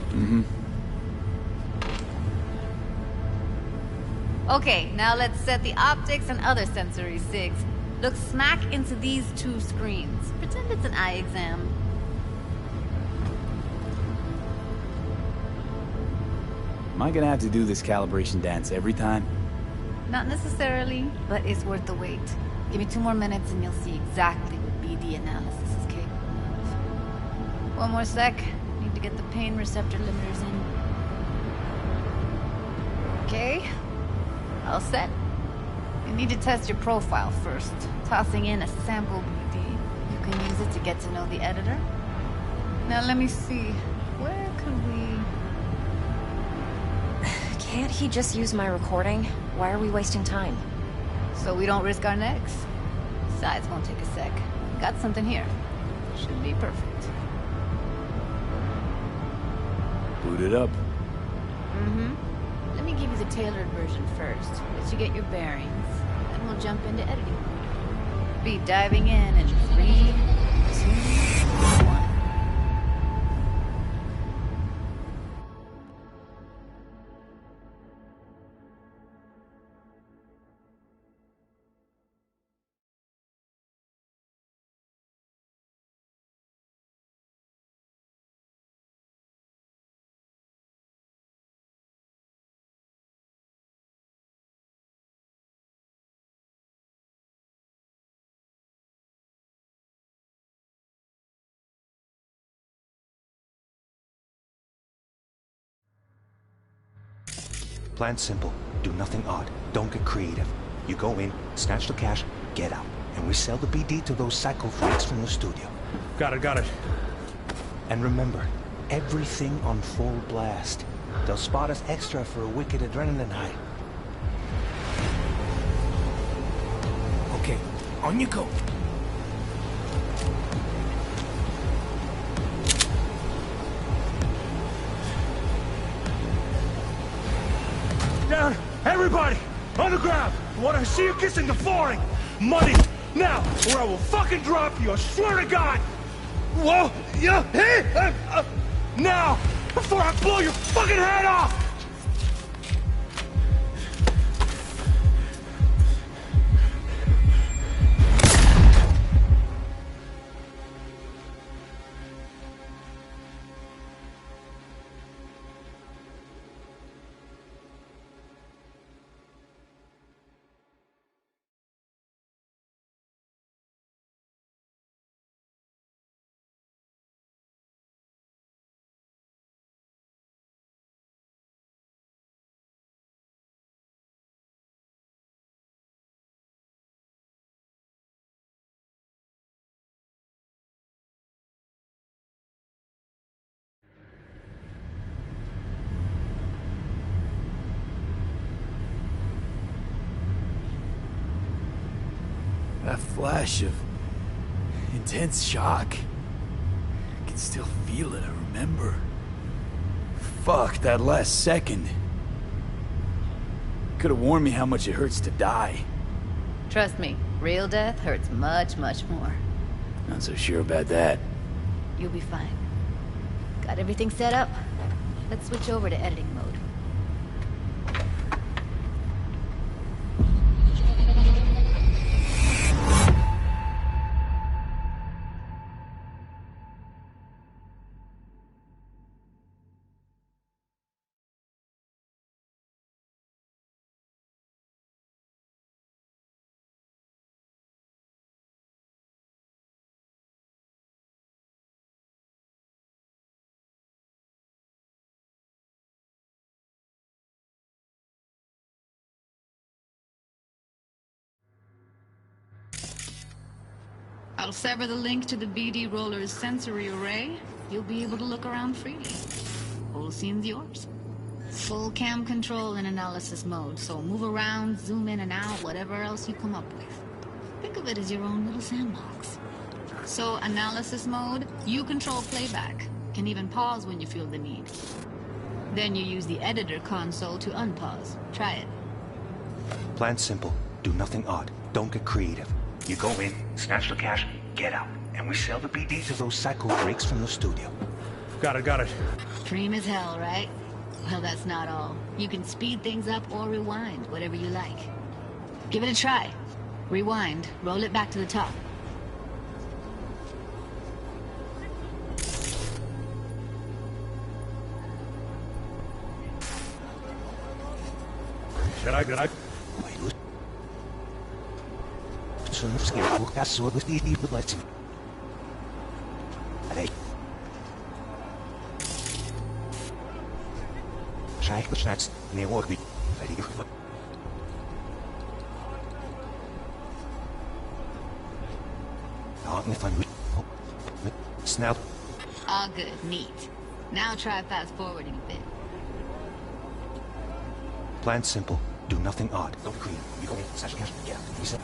S2: Mm-hmm.
S17: Okay, now let's set the optics and other sensory sigs. Look smack into these two screens. Pretend it's an eye exam.
S2: Am I gonna have to do this calibration dance every time?
S17: Not necessarily, but it's worth the wait. Give me 2 more minutes and you'll see exactly what BD analysis is capable of. One more sec. Need to get the pain receptor limiters in. Okay. All set. You need to test your profile first. Tossing in a sample BD. You can use it to get to know the editor. Now let me see. Where could we...
S19: Can't he just use my recording? Why are we wasting time?
S17: So we don't risk our necks. Besides, won't take a sec. Got something here. Should be perfect.
S2: Boot it up.
S17: Mm-hmm. Let me give you the tailored version first, let you get your bearings, then we'll jump into editing mode. Be diving in 3, 2, 1.
S20: Plan simple. Do nothing odd. Don't get creative. You go in, snatch the cash, get out. And we sell the BD to those psycho freaks from the studio.
S18: Got it.
S20: And remember, everything on full blast. They'll spot us extra for a wicked adrenaline high.
S18: Okay, on you go. Down! Everybody! On the ground! I want to see you kissing the flooring! Money! Now! Or I will fucking drop you! I swear to God! Whoa! Yeah! Hey! Now! Before I blow your fucking head off!
S2: A flash of intense shock. I can still feel it, I remember. Fuck, that last second. Could have warned me how much it hurts to die.
S17: Trust me, real death hurts much, much more.
S2: Not so sure about that.
S17: You'll be fine. Got everything set up? Let's switch over to editing mode. I'll sever the link to the BD Roller's sensory array. You'll be able to look around freely. Whole scene's yours. Full cam control in analysis mode, so move around, zoom in and out, whatever else you come up with. Think of it as your own little sandbox. So, analysis mode, you control playback. Can even pause when you feel the need. Then you use the editor console to unpause. Try it.
S20: Plan simple. Do nothing odd. Don't get creative. You go in, snatch the cash, get out. And we sell the BD to those psycho freaks from the studio.
S18: Got it.
S17: Dream as hell, right? Well, that's not all. You can speed things up or rewind, whatever you like. Give it a try. Rewind, roll it back to the top.
S18: Should I?
S20: Hey. Scheiße, ne work. Snap.
S17: All good, neat. Now try fast forwarding a bit.
S20: Plan simple. Do nothing odd. Don't creep. You go in, slash cash, get out. Reset.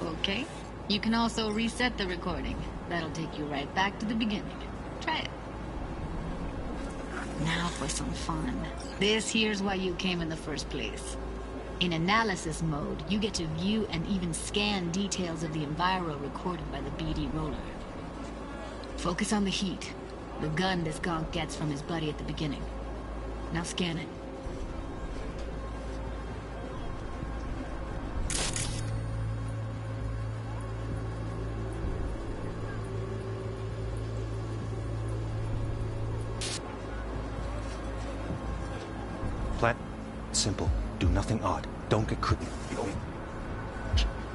S17: Okay. You can also reset the recording. That'll take you right back to the beginning. Try it. Now for some fun. This here's why you came in the first place. In analysis mode, you get to view and even scan details of the enviro recorded by the BD roller. Focus on the heat, the gun this gonk gets from his buddy at the beginning. Now scan it.
S20: Plan simple. Do nothing odd. Don't get creepy. You go in.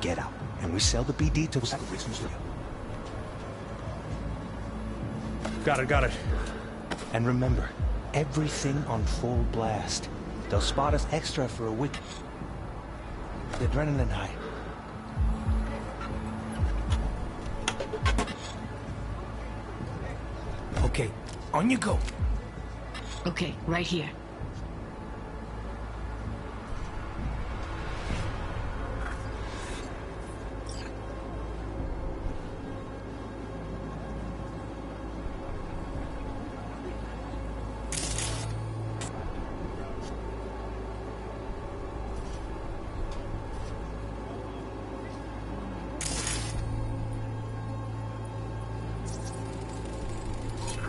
S20: Get out. And we sell the BD to the cycle from the studio.
S8: Got it.
S20: And remember, everything on full blast. They'll spot us extra for a week. The adrenaline high.
S8: Okay, on you go.
S17: Okay, right here.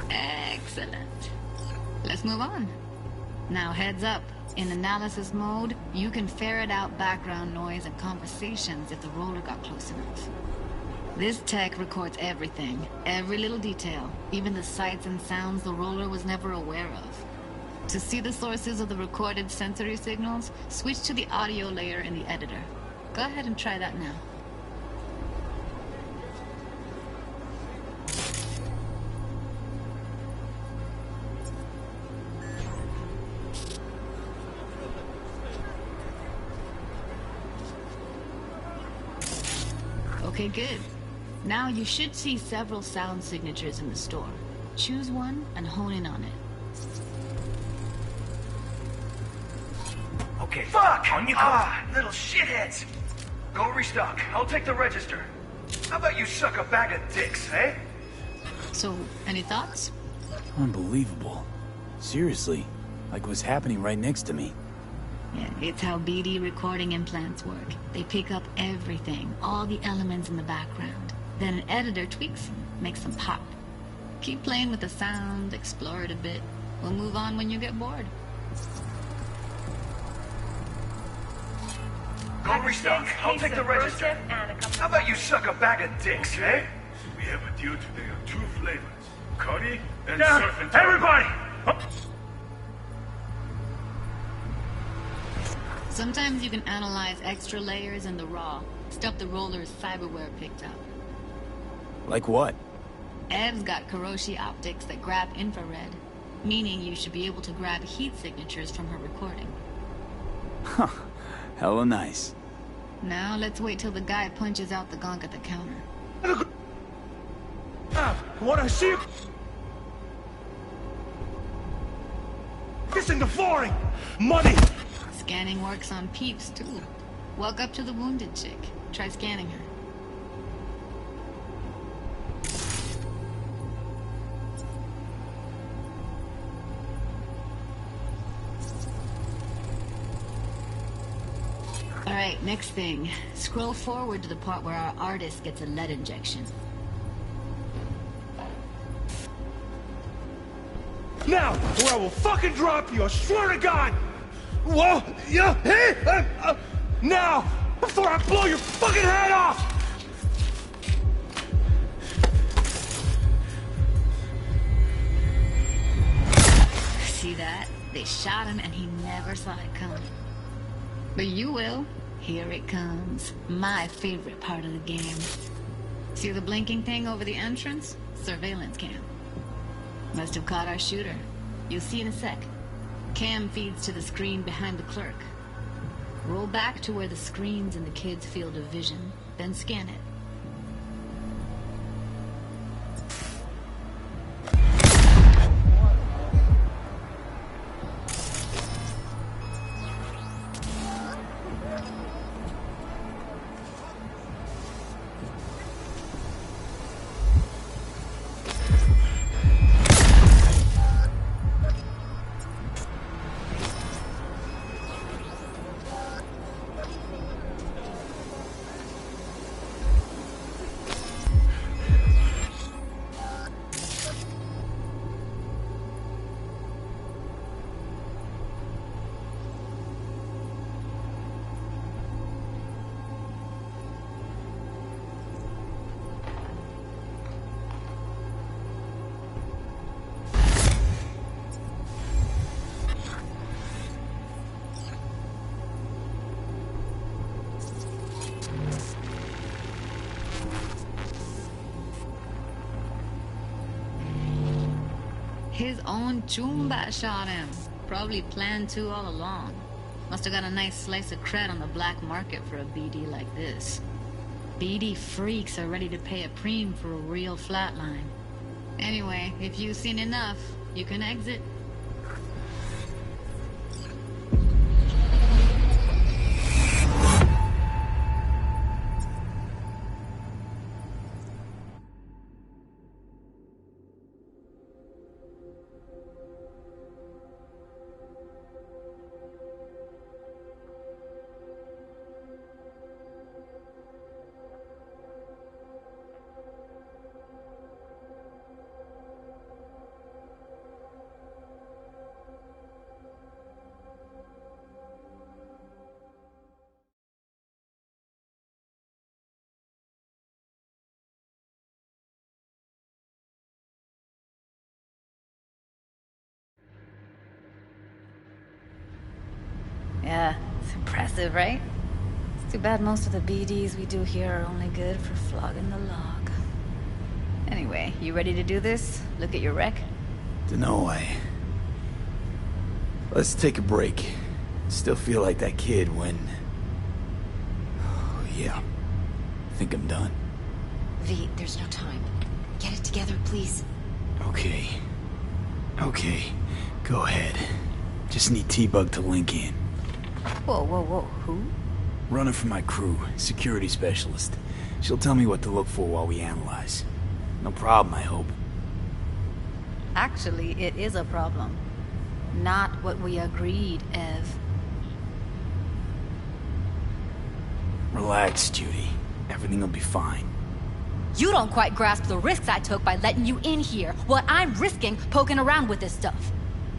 S17: Excellent. Let's move on. Now heads up. In analysis mode, you can ferret out background noise and conversations if the roller got close enough. This tech records everything, every little detail, even the sights and sounds the roller was never aware of. To see the sources of the recorded sensory signals, switch to the audio layer in the editor. Go ahead and try that now. Okay, good. Now you should see several sound signatures in the store. Choose one and hone in on it.
S21: Okay, fuck! On you go! Little shitheads! Go restock. I'll take the register. How about you suck a bag of dicks, eh?
S17: So, any thoughts?
S2: Unbelievable. Seriously, like it was happening right next to me.
S17: Yeah, it's how BD recording implants work. They pick up everything, all the elements in the background. Then an editor tweaks them, makes them pop. Keep playing with the sound, explore it a bit. We'll move on when you get bored.
S21: Go restock. I'll take the register. How about you suck a bag of dicks, eh?
S22: We have a deal today on 2 flavors. Curry and surf and turf.
S21: Everybody!
S17: Sometimes you can analyze extra layers in the raw, stuff the roller's cyberware picked up.
S2: Like what?
S17: Ev's got Kiroshi optics that grab infrared, meaning you should be able to grab heat signatures from her recording.
S2: Huh. Hella nice.
S17: Now let's wait till the guy punches out the gonk at the counter.
S21: What I see? Kissing the flooring! Money!
S17: Scanning works on peeps, too. Walk up to the wounded chick. Try scanning her. Alright, next thing. Scroll forward to the part where our artist gets a lead injection.
S21: Now, or I will fucking drop you, I swear to God! Whoa! Yeah! Hey! Now! Before I blow your fucking head off!
S17: See that? They shot him and he never saw it coming. But you will. Here it comes. My favorite part of the game. See the blinking thing over the entrance? Surveillance cam. Must have caught our shooter. You'll see in a sec. Cam feeds to the screen behind the clerk. Roll back to where the screen's in the kid's field of vision, then scan it. His own Chumba shot him. Probably planned to all along. Must have got a nice slice of cred on the black market for a BD like this. BD freaks are ready to pay a preem for a real flatline. Anyway, if you've seen enough, you can exit. Yeah, it's impressive, right? It's too bad most of the BDs we do here are only good for flogging the log. Anyway, you ready to do this? Look at your wreck?
S2: Dunno, let's take a break. Still feel like that kid when... Oh, yeah. I think I'm done.
S19: V, there's no time. Get it together, please.
S2: Okay. Go ahead. Just need T-Bug to link in.
S19: Whoa. Who?
S2: Runner for my crew, security specialist. She'll tell me what to look for while we analyze. No problem, I hope.
S17: Actually, it is a problem. Not what we agreed, Ev.
S2: Relax, Judy. Everything will be fine.
S5: You don't quite grasp the risks I took by letting you in here. What I'm risking poking around with this stuff.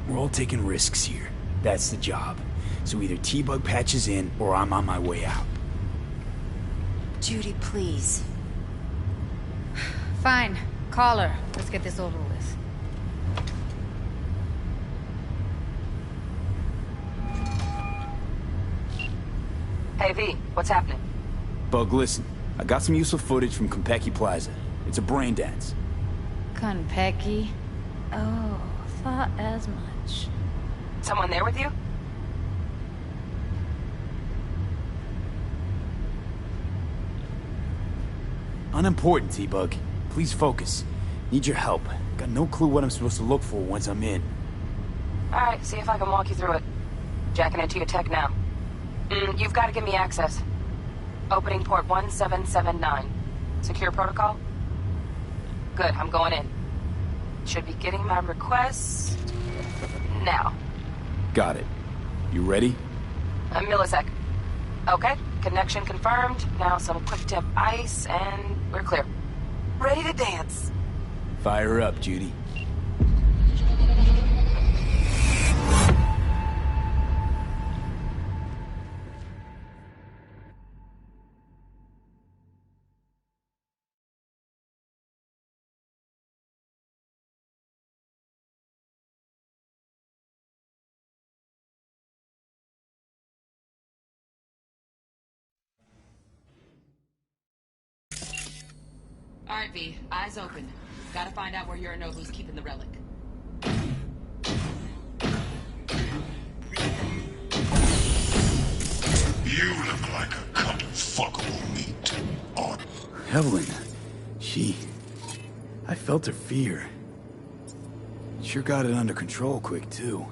S2: We're all taking risks here. That's the job. So either T-Bug patches in, or I'm on my way out.
S19: Judy, please.
S17: Fine. Call her. Let's get this over with.
S1: Hey, V, what's happening?
S2: Bug, listen. I got some useful footage from Konpeki Plaza. It's a brain dance.
S17: Konpeki? Oh, thought as much.
S1: Someone there with you?
S2: Unimportant, T-Bug. Please focus. Need your help. Got no clue what I'm supposed to look for once I'm in.
S1: Alright, see if I can walk you through it. Jacking into your tech now. You've got to give me access. Opening port 1779. Secure protocol? Good, I'm going in. Should be getting my request... now.
S2: Got it. You ready?
S1: A millisec. Okay, connection confirmed. Now some quick tip ice, and we're clear. Ready to dance.
S2: Fire up, Judy.
S6: Alright, V. Eyes open. Gotta find out where Yorinobu's keeping the relic.
S11: You look like a cut of fuckable meat.
S2: Evelyn. I felt her fear. Sure got it under control quick, too.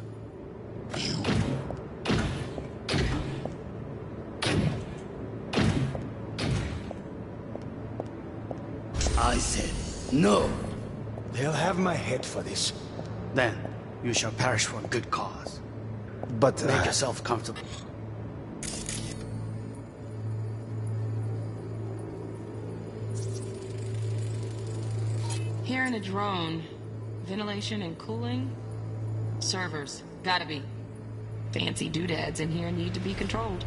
S7: I said no. They'll have my head for this. Then you shall perish for a good cause. But make yourself comfortable.
S6: Here in a drone. Ventilation and cooling? Servers. Gotta be. Fancy doodads in here need to be controlled.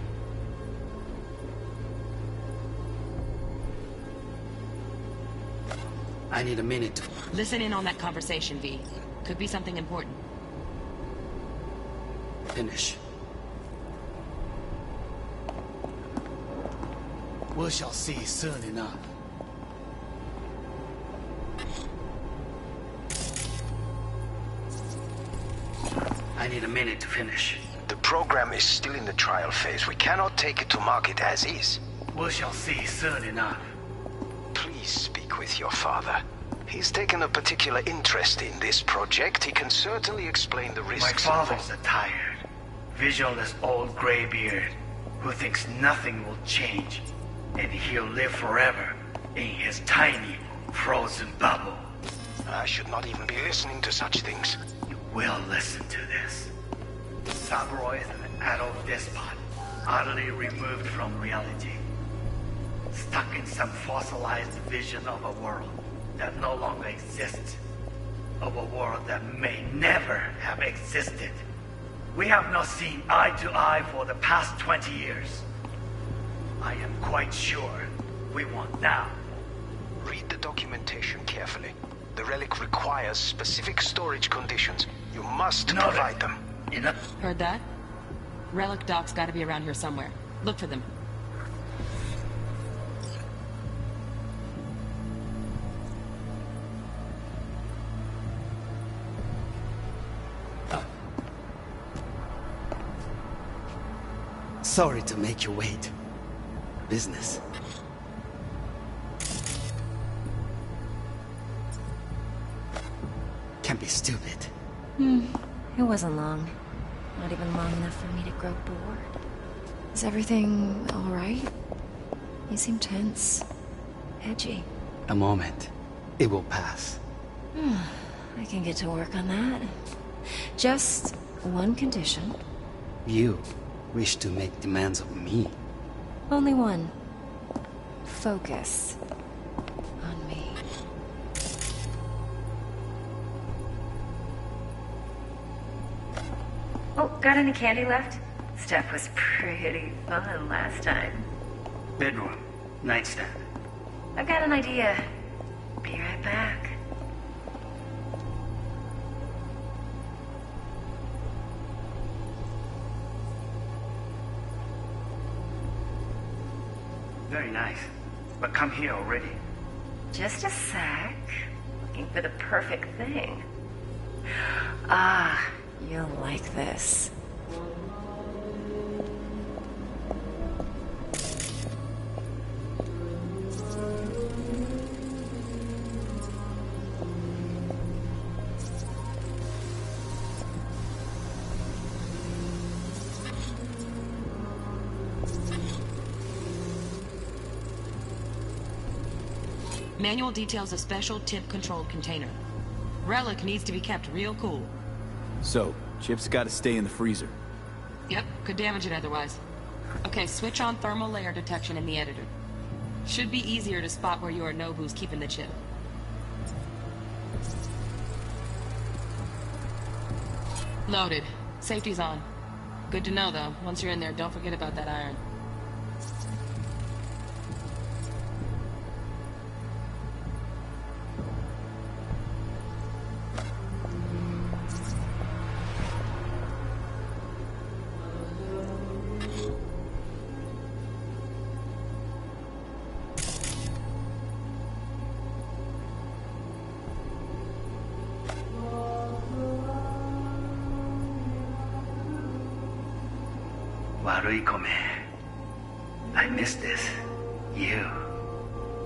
S7: I need a minute to...
S6: Listen in on that conversation, V. Could be something important.
S7: finish. We shall see soon enough. I need a minute to finish.
S20: The program is still in the trial phase. We cannot take it to market as is.
S7: We shall see soon enough.
S20: Please speak with your father. He's taken a particular interest in this project. He can certainly explain the risks.
S7: My father's a tired, visionless old graybeard who thinks nothing will change, and he'll live forever in his tiny, frozen bubble.
S20: I should not even be listening to such things.
S7: You will listen to this. Saburo is an adult despot, utterly removed from reality. Stuck in some fossilized vision of a world that no longer exists. Of a world that may never have existed. We have not seen eye to eye for the past 20 years. I am quite sure we want now.
S20: Read the documentation carefully. The relic requires specific storage conditions. You must provide them.
S6: Heard that? Relic docs gotta be around here somewhere. Look for them.
S7: Sorry to make you wait. Business. Can be stupid.
S19: It wasn't long. Not even long enough for me to grow bored. Is everything all right? You seem tense. Edgy.
S7: A moment. It will pass.
S19: I can get to work on that. Just one condition.
S7: You wish to make demands of me.
S19: Only one. Focus on me. Oh, got any candy left? Stuff was pretty fun last time.
S7: Bedroom. Nightstand.
S19: I've got an idea. Be right back.
S7: Very nice. But come here already.
S19: Just a sec. Looking for the perfect thing. Ah, you'll like this.
S6: Manual details a special tip-controlled container. Relic needs to be kept real cool.
S2: So, Chip's gotta stay in the freezer.
S6: Yep, could damage it otherwise. Okay, switch on thermal layer detection in the editor. Should be easier to spot where Yorinobu's keeping the chip. Loaded. Safety's on. Good to know, though. Once you're in there, don't forget about that iron.
S7: 悪い米. I miss this. You.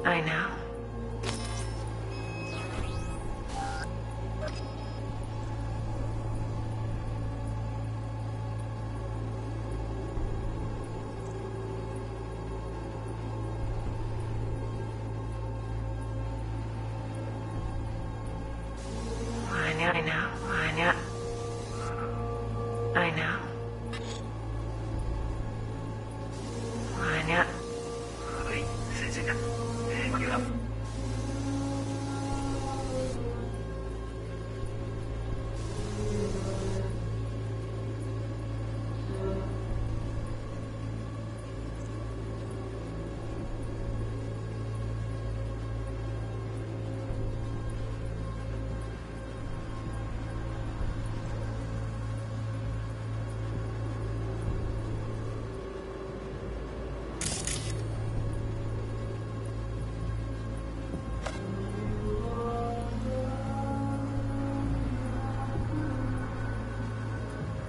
S19: I know.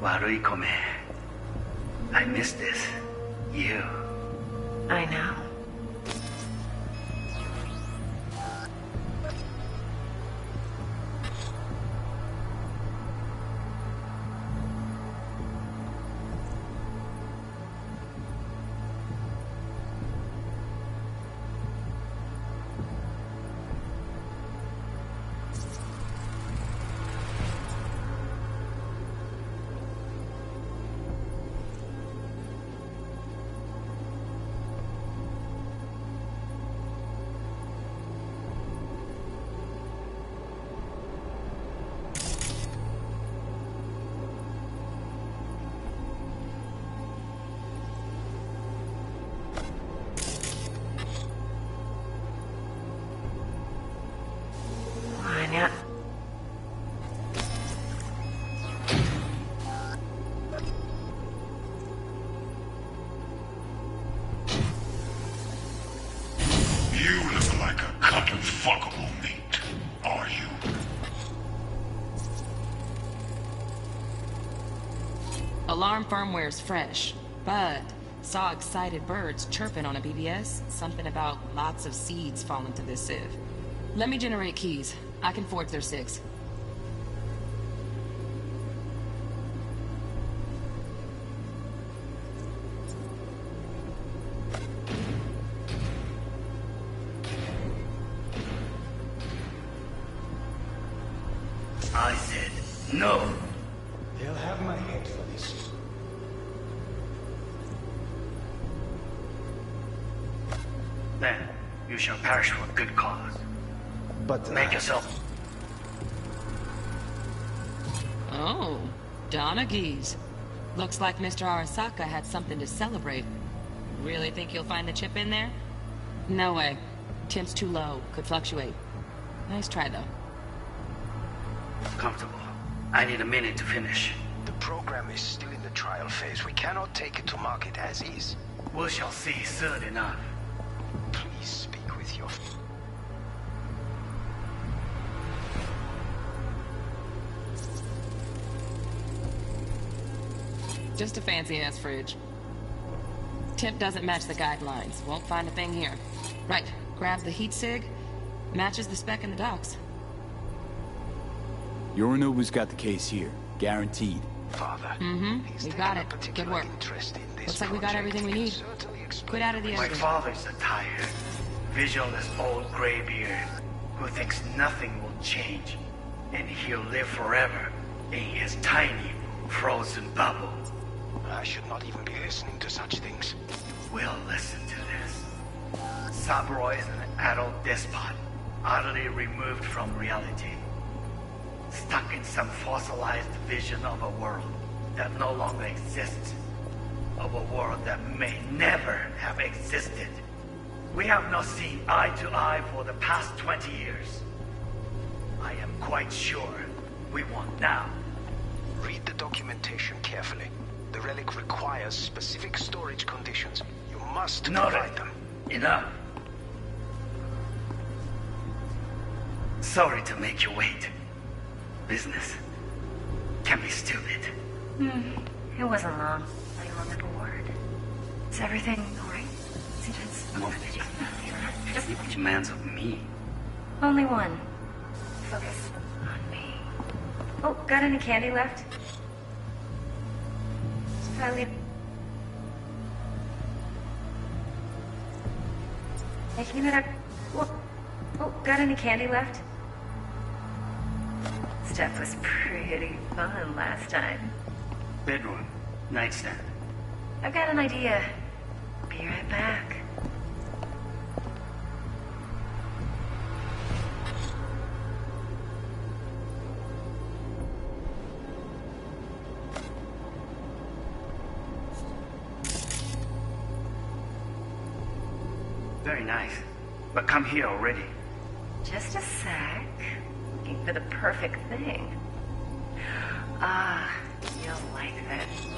S7: Warui kome. I miss this. You.
S19: I know.
S22: You look like a cut of fuckable meat, are you?
S6: Alarm firmware's fresh, but saw excited birds chirping on a BBS. Something about lots of seeds falling to this sieve. Let me generate keys. I can forge their SIGs.
S7: I said no.
S21: They'll have my head for this.
S7: Then you shall perish for a good cause.
S21: But
S7: make yourself.
S6: Oh, Donaghy's. Looks like Mr. Arasaka had something to celebrate. Really think you'll find the chip in there? No way. Temp's too low. Could fluctuate. Nice try, though.
S7: Comfortable. I need a minute to finish.
S20: The program is still in the trial phase. We cannot take it to market as is.
S7: We shall see soon enough.
S20: Please speak with your...
S6: Just a fancy-ass fridge. Temp doesn't match the guidelines. Won't find a thing here. Right. Grabs the heat sig. Matches the spec in the docs.
S2: Yorinobu's got the case here. Guaranteed.
S20: Father.
S6: Mm-hmm. We got it. Good work. Looks like we got everything we need. Quit out of the
S7: My
S6: editing.
S7: father's a tired, visionless old graybeard who thinks nothing will change, and he'll live forever in his tiny, frozen bubble.
S20: I should not even be listening to such things.
S7: We'll listen to this. Saburo is an adult despot, utterly removed from reality. Stuck in some fossilized vision of a world that no longer exists. Of a world that may never have existed. We have not seen eye to eye for the past 20 years. I am quite sure we won't now.
S20: Read the documentation carefully. The relic requires specific storage conditions. You must provide them.
S7: Enough. Sorry to make you wait. Business can be stupid.
S19: It wasn't long. I remember the word. Is everything alright?
S4: Just which man's of me?
S19: Only one. Focus on me. Oh, got any candy left? Should I leave? Making it up. Oh, got any candy left? Stuff was pretty fun last time.
S4: Bedroom, nightstand.
S19: I've got an idea. Be right back.
S4: Very nice. But come here already.
S19: Just a sec. Looking for the perfect thing. Ah, you'll like this.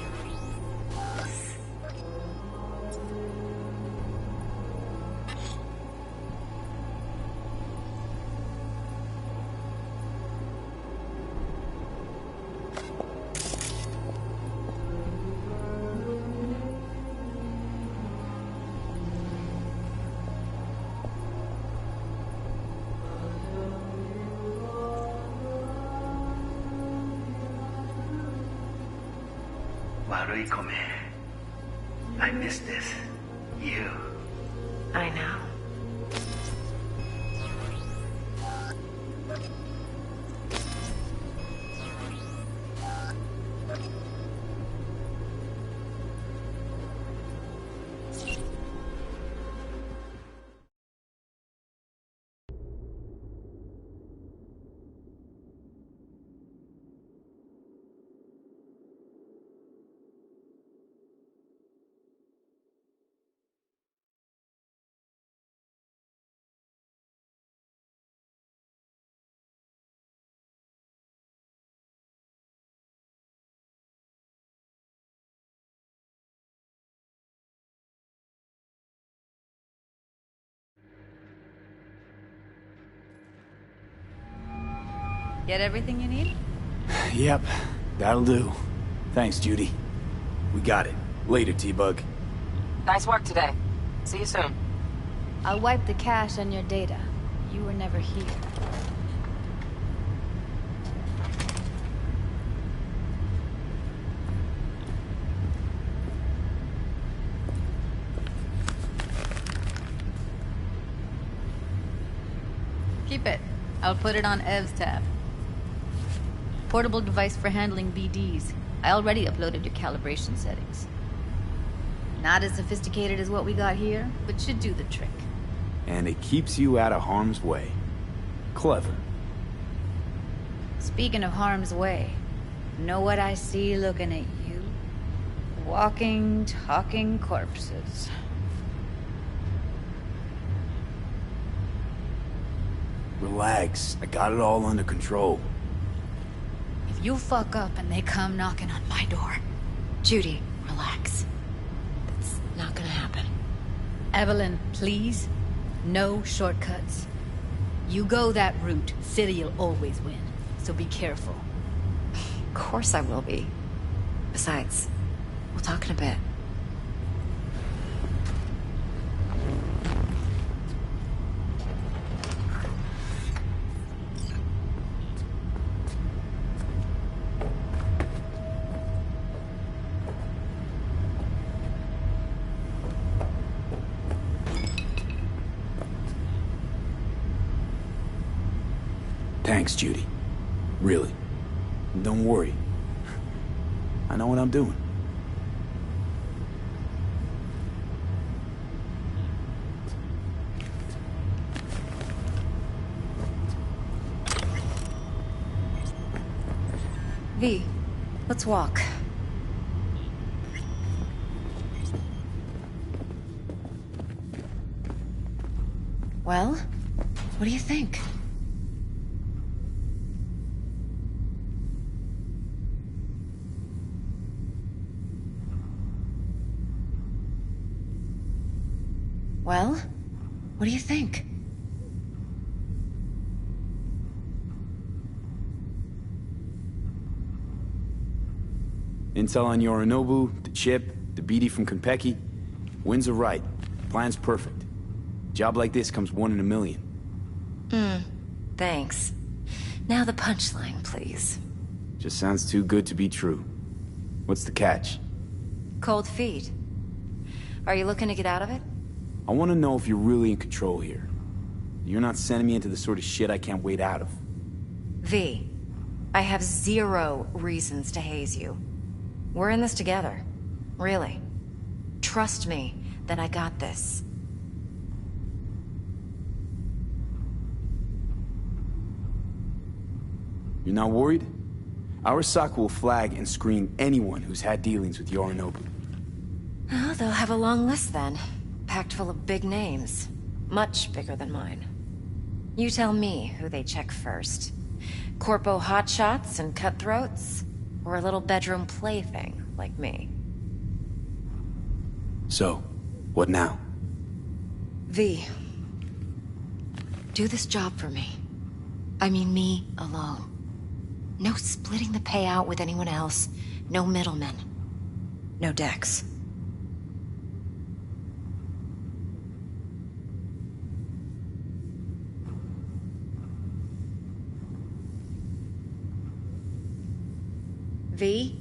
S4: Marikome. I miss this. You.
S19: I know.
S5: Get everything you need?
S2: Yep, that'll do. Thanks, Judy. We got it. Later, T-Bug.
S1: Nice work today. See you soon.
S5: I'll wipe the cache on your data. You were never here. Keep it. I'll put it on Ev's tab. Portable device for handling BDs. I already uploaded your calibration settings. Not as sophisticated as what we got here, but should do the trick.
S2: And it keeps you out of harm's way. Clever.
S5: Speaking of harm's way, know what I see looking at you? Walking, talking corpses.
S2: Relax. I got it all under control.
S5: If you fuck up and they come knocking on my door...
S19: Judy, relax. That's not gonna happen.
S5: Evelyn, please. No shortcuts. You go that route, City'll always win. So be careful.
S19: Of course I will be. Besides, we'll talk in a bit.
S2: Thanks, Judy. Really. Don't worry. I know what I'm doing.
S19: V, let's walk. Well, what do you think? Well, what do you think?
S2: Intel on Yorinobu, the chip, the BD from Konpeki. Winds are right. Plan's perfect. Job like this comes 1 in a million.
S19: Thanks. Now the punchline, please.
S2: Just sounds too good to be true. What's the catch?
S19: Cold feet. Are you looking to get out of it?
S2: I want to know if you're really in control here. You're not sending me into the sort of shit I can't wait out of.
S19: V, I have 0 reasons to haze you. We're in this together. Really. Trust me that I got this.
S2: You're not worried? Arasaka will flag and screen anyone who's had dealings with Yorinobu.
S19: Oh, they'll have a long list then. Packed full of big names. Much bigger than mine. You tell me who they check first. Corpo hotshots and cutthroats? Or a little bedroom plaything like me?
S2: So, what now?
S19: V. Do this job for me. I mean me alone. No splitting the payout with anyone else. No middlemen. No Dex. V?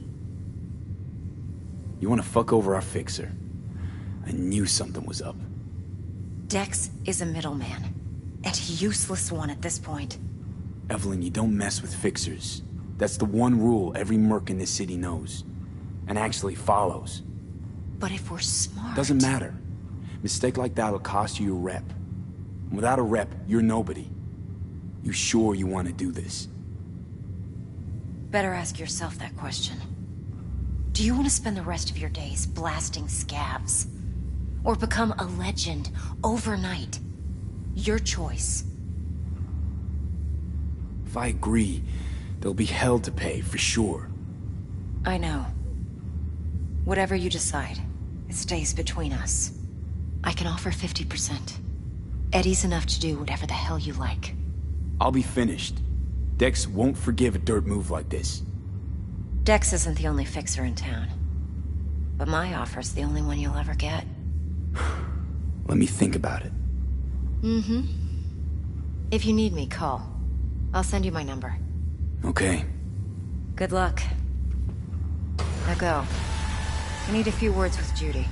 S2: You want to fuck over our fixer? I knew something was up.
S19: Dex is a middleman. And a useless one at this point.
S2: Evelyn, you don't mess with fixers. That's the one rule every merc in this city knows. And actually follows.
S19: But if we're smart...
S2: Doesn't matter. Mistake like that'll cost you your rep. And without a rep, you're nobody. You sure you want to do this?
S19: Better ask yourself that question. Do you want to spend the rest of your days blasting scabs? Or become a legend overnight? Your choice.
S2: If I agree, there'll be hell to pay, for sure.
S19: I know. Whatever you decide, it stays between us. I can offer 50%. Eddie's enough to do whatever the hell you like.
S2: I'll be finished. Dex won't forgive a dirt move like this.
S19: Dex isn't the only fixer in town. But my offer's the only one you'll ever get.
S2: Let me think about it.
S19: Mm-hmm. If you need me, call. I'll send you my number.
S2: Okay.
S19: Good luck. Now go. I need a few words with Judy.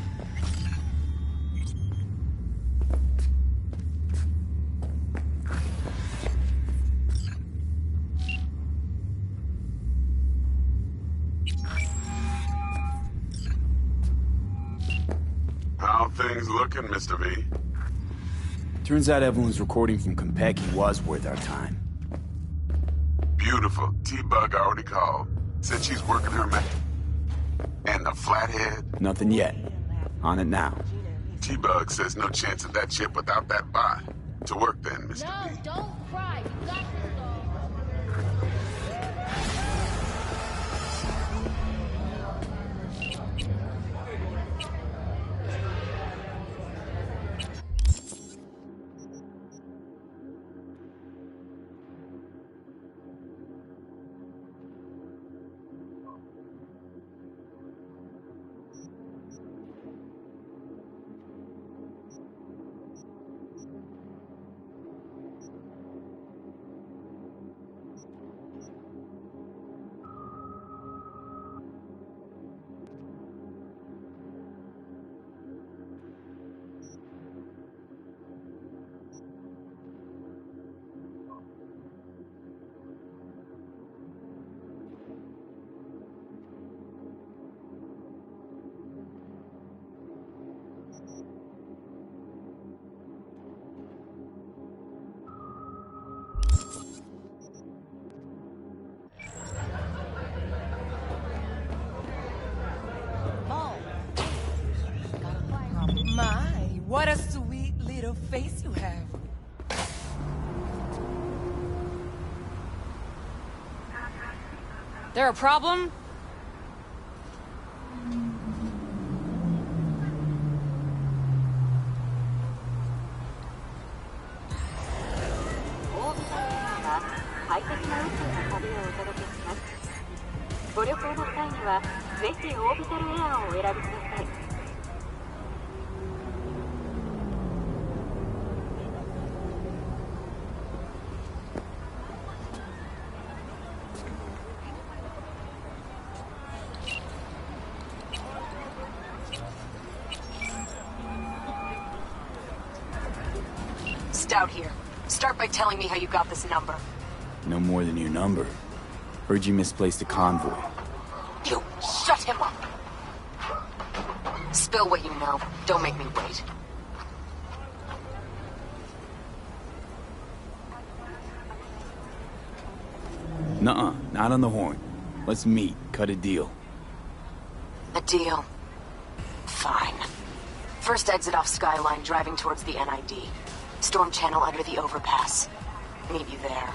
S13: How things looking, Mr. V?
S2: Turns out Evelyn's recording from Konpeki was worth our time.
S13: Beautiful. T-Bug already called. Said she's working her And the flathead?
S2: Nothing yet. On it now.
S13: T-Bug says no chance of that chip without that bot. To work then, Mr. V.
S17: No, don't cry. You got this, though.
S10: What a sweet little face you have.
S15: There a problem?
S3: Stout here. Start by telling me how you got this number.
S2: No more than your number. Heard you misplaced a convoy.
S3: You shut him up! Spill what you know. Don't make me wait.
S2: Nuh-uh, not on the horn. Let's meet, cut a deal.
S3: A deal. Fine. First exit off Skyline, driving towards the NID. Storm channel under the overpass. Meet you there.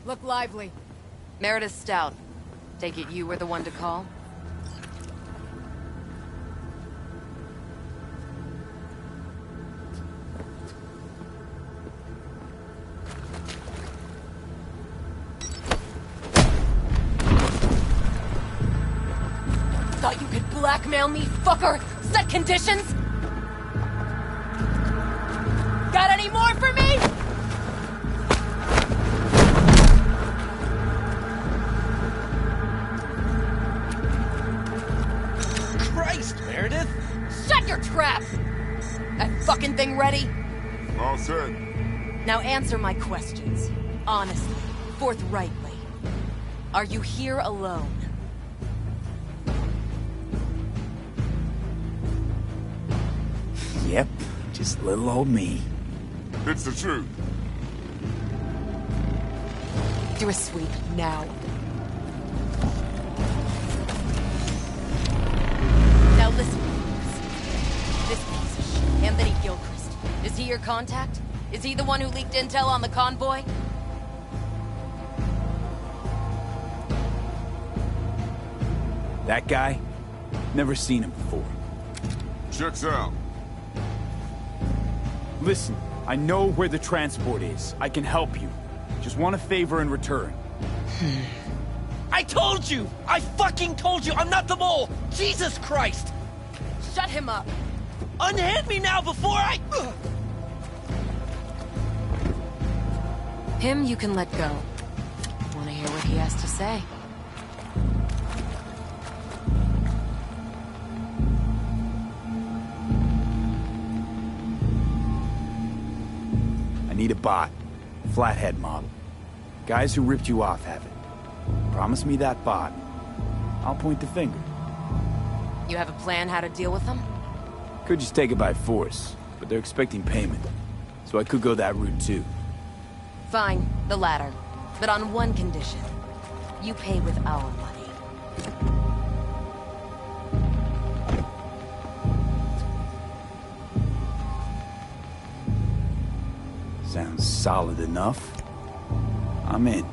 S3: Look lively. Meredith Stout. Take it you were the one to call? Thought you could blackmail me, fucker? Set conditions? Got any more for me?
S12: Meredith?
S3: Shut your trap! That fucking thing ready?
S13: All set.
S3: Now answer my questions. Honestly, forthrightly. Are you here alone?
S2: Yep, just little old me.
S13: It's the truth.
S3: Do a sweep, now. Now listen, please. This piece of shit, Anthony Gilchrist. Is he your contact? Is he the one who leaked intel on the convoy?
S2: That guy? Never seen him before.
S13: Checks out.
S2: Listen, I know where the transport is. I can help you. Just want a favor in return.
S12: I told you! I fucking told you! I'm not the mole! Jesus Christ!
S3: Shut him up!
S12: Unhand me now before I...
S3: Him you can let go. Wanna hear what he has to say?
S2: I need a bot. Flathead model. Guys who ripped you off have it. Promise me that bot. I'll point the finger.
S3: You have a plan how to deal with them?
S2: Could just take it by force, but they're expecting payment. So I could go that route too.
S3: Fine, the latter. But on one condition. You pay with our money.
S2: Sounds solid enough. I'm in.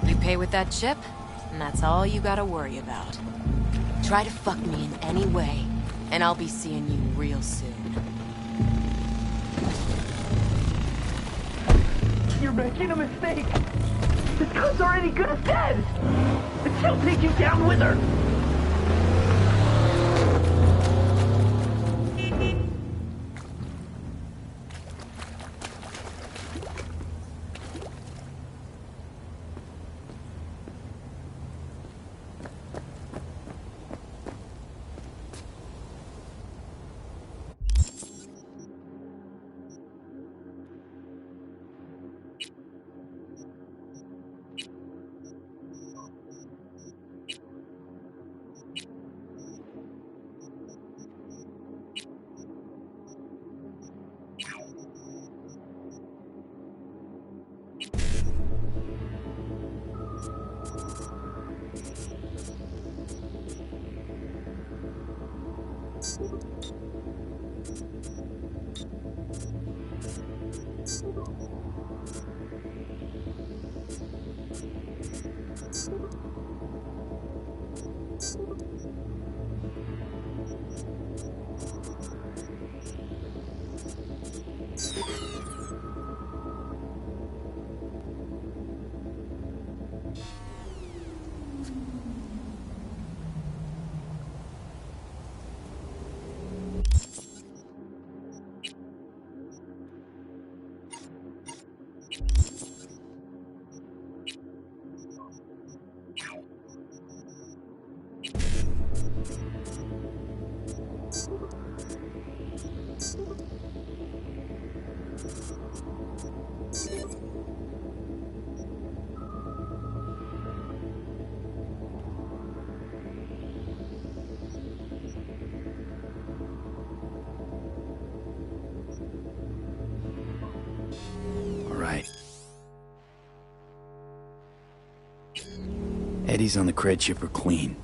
S3: You pay with that chip, and that's all you gotta worry about. Try to fuck me in any way, and I'll be seeing you real soon.
S21: You're making a mistake. This gun's already good as dead. And she'll take you down with her.
S2: Eddies on the cred chip are clean.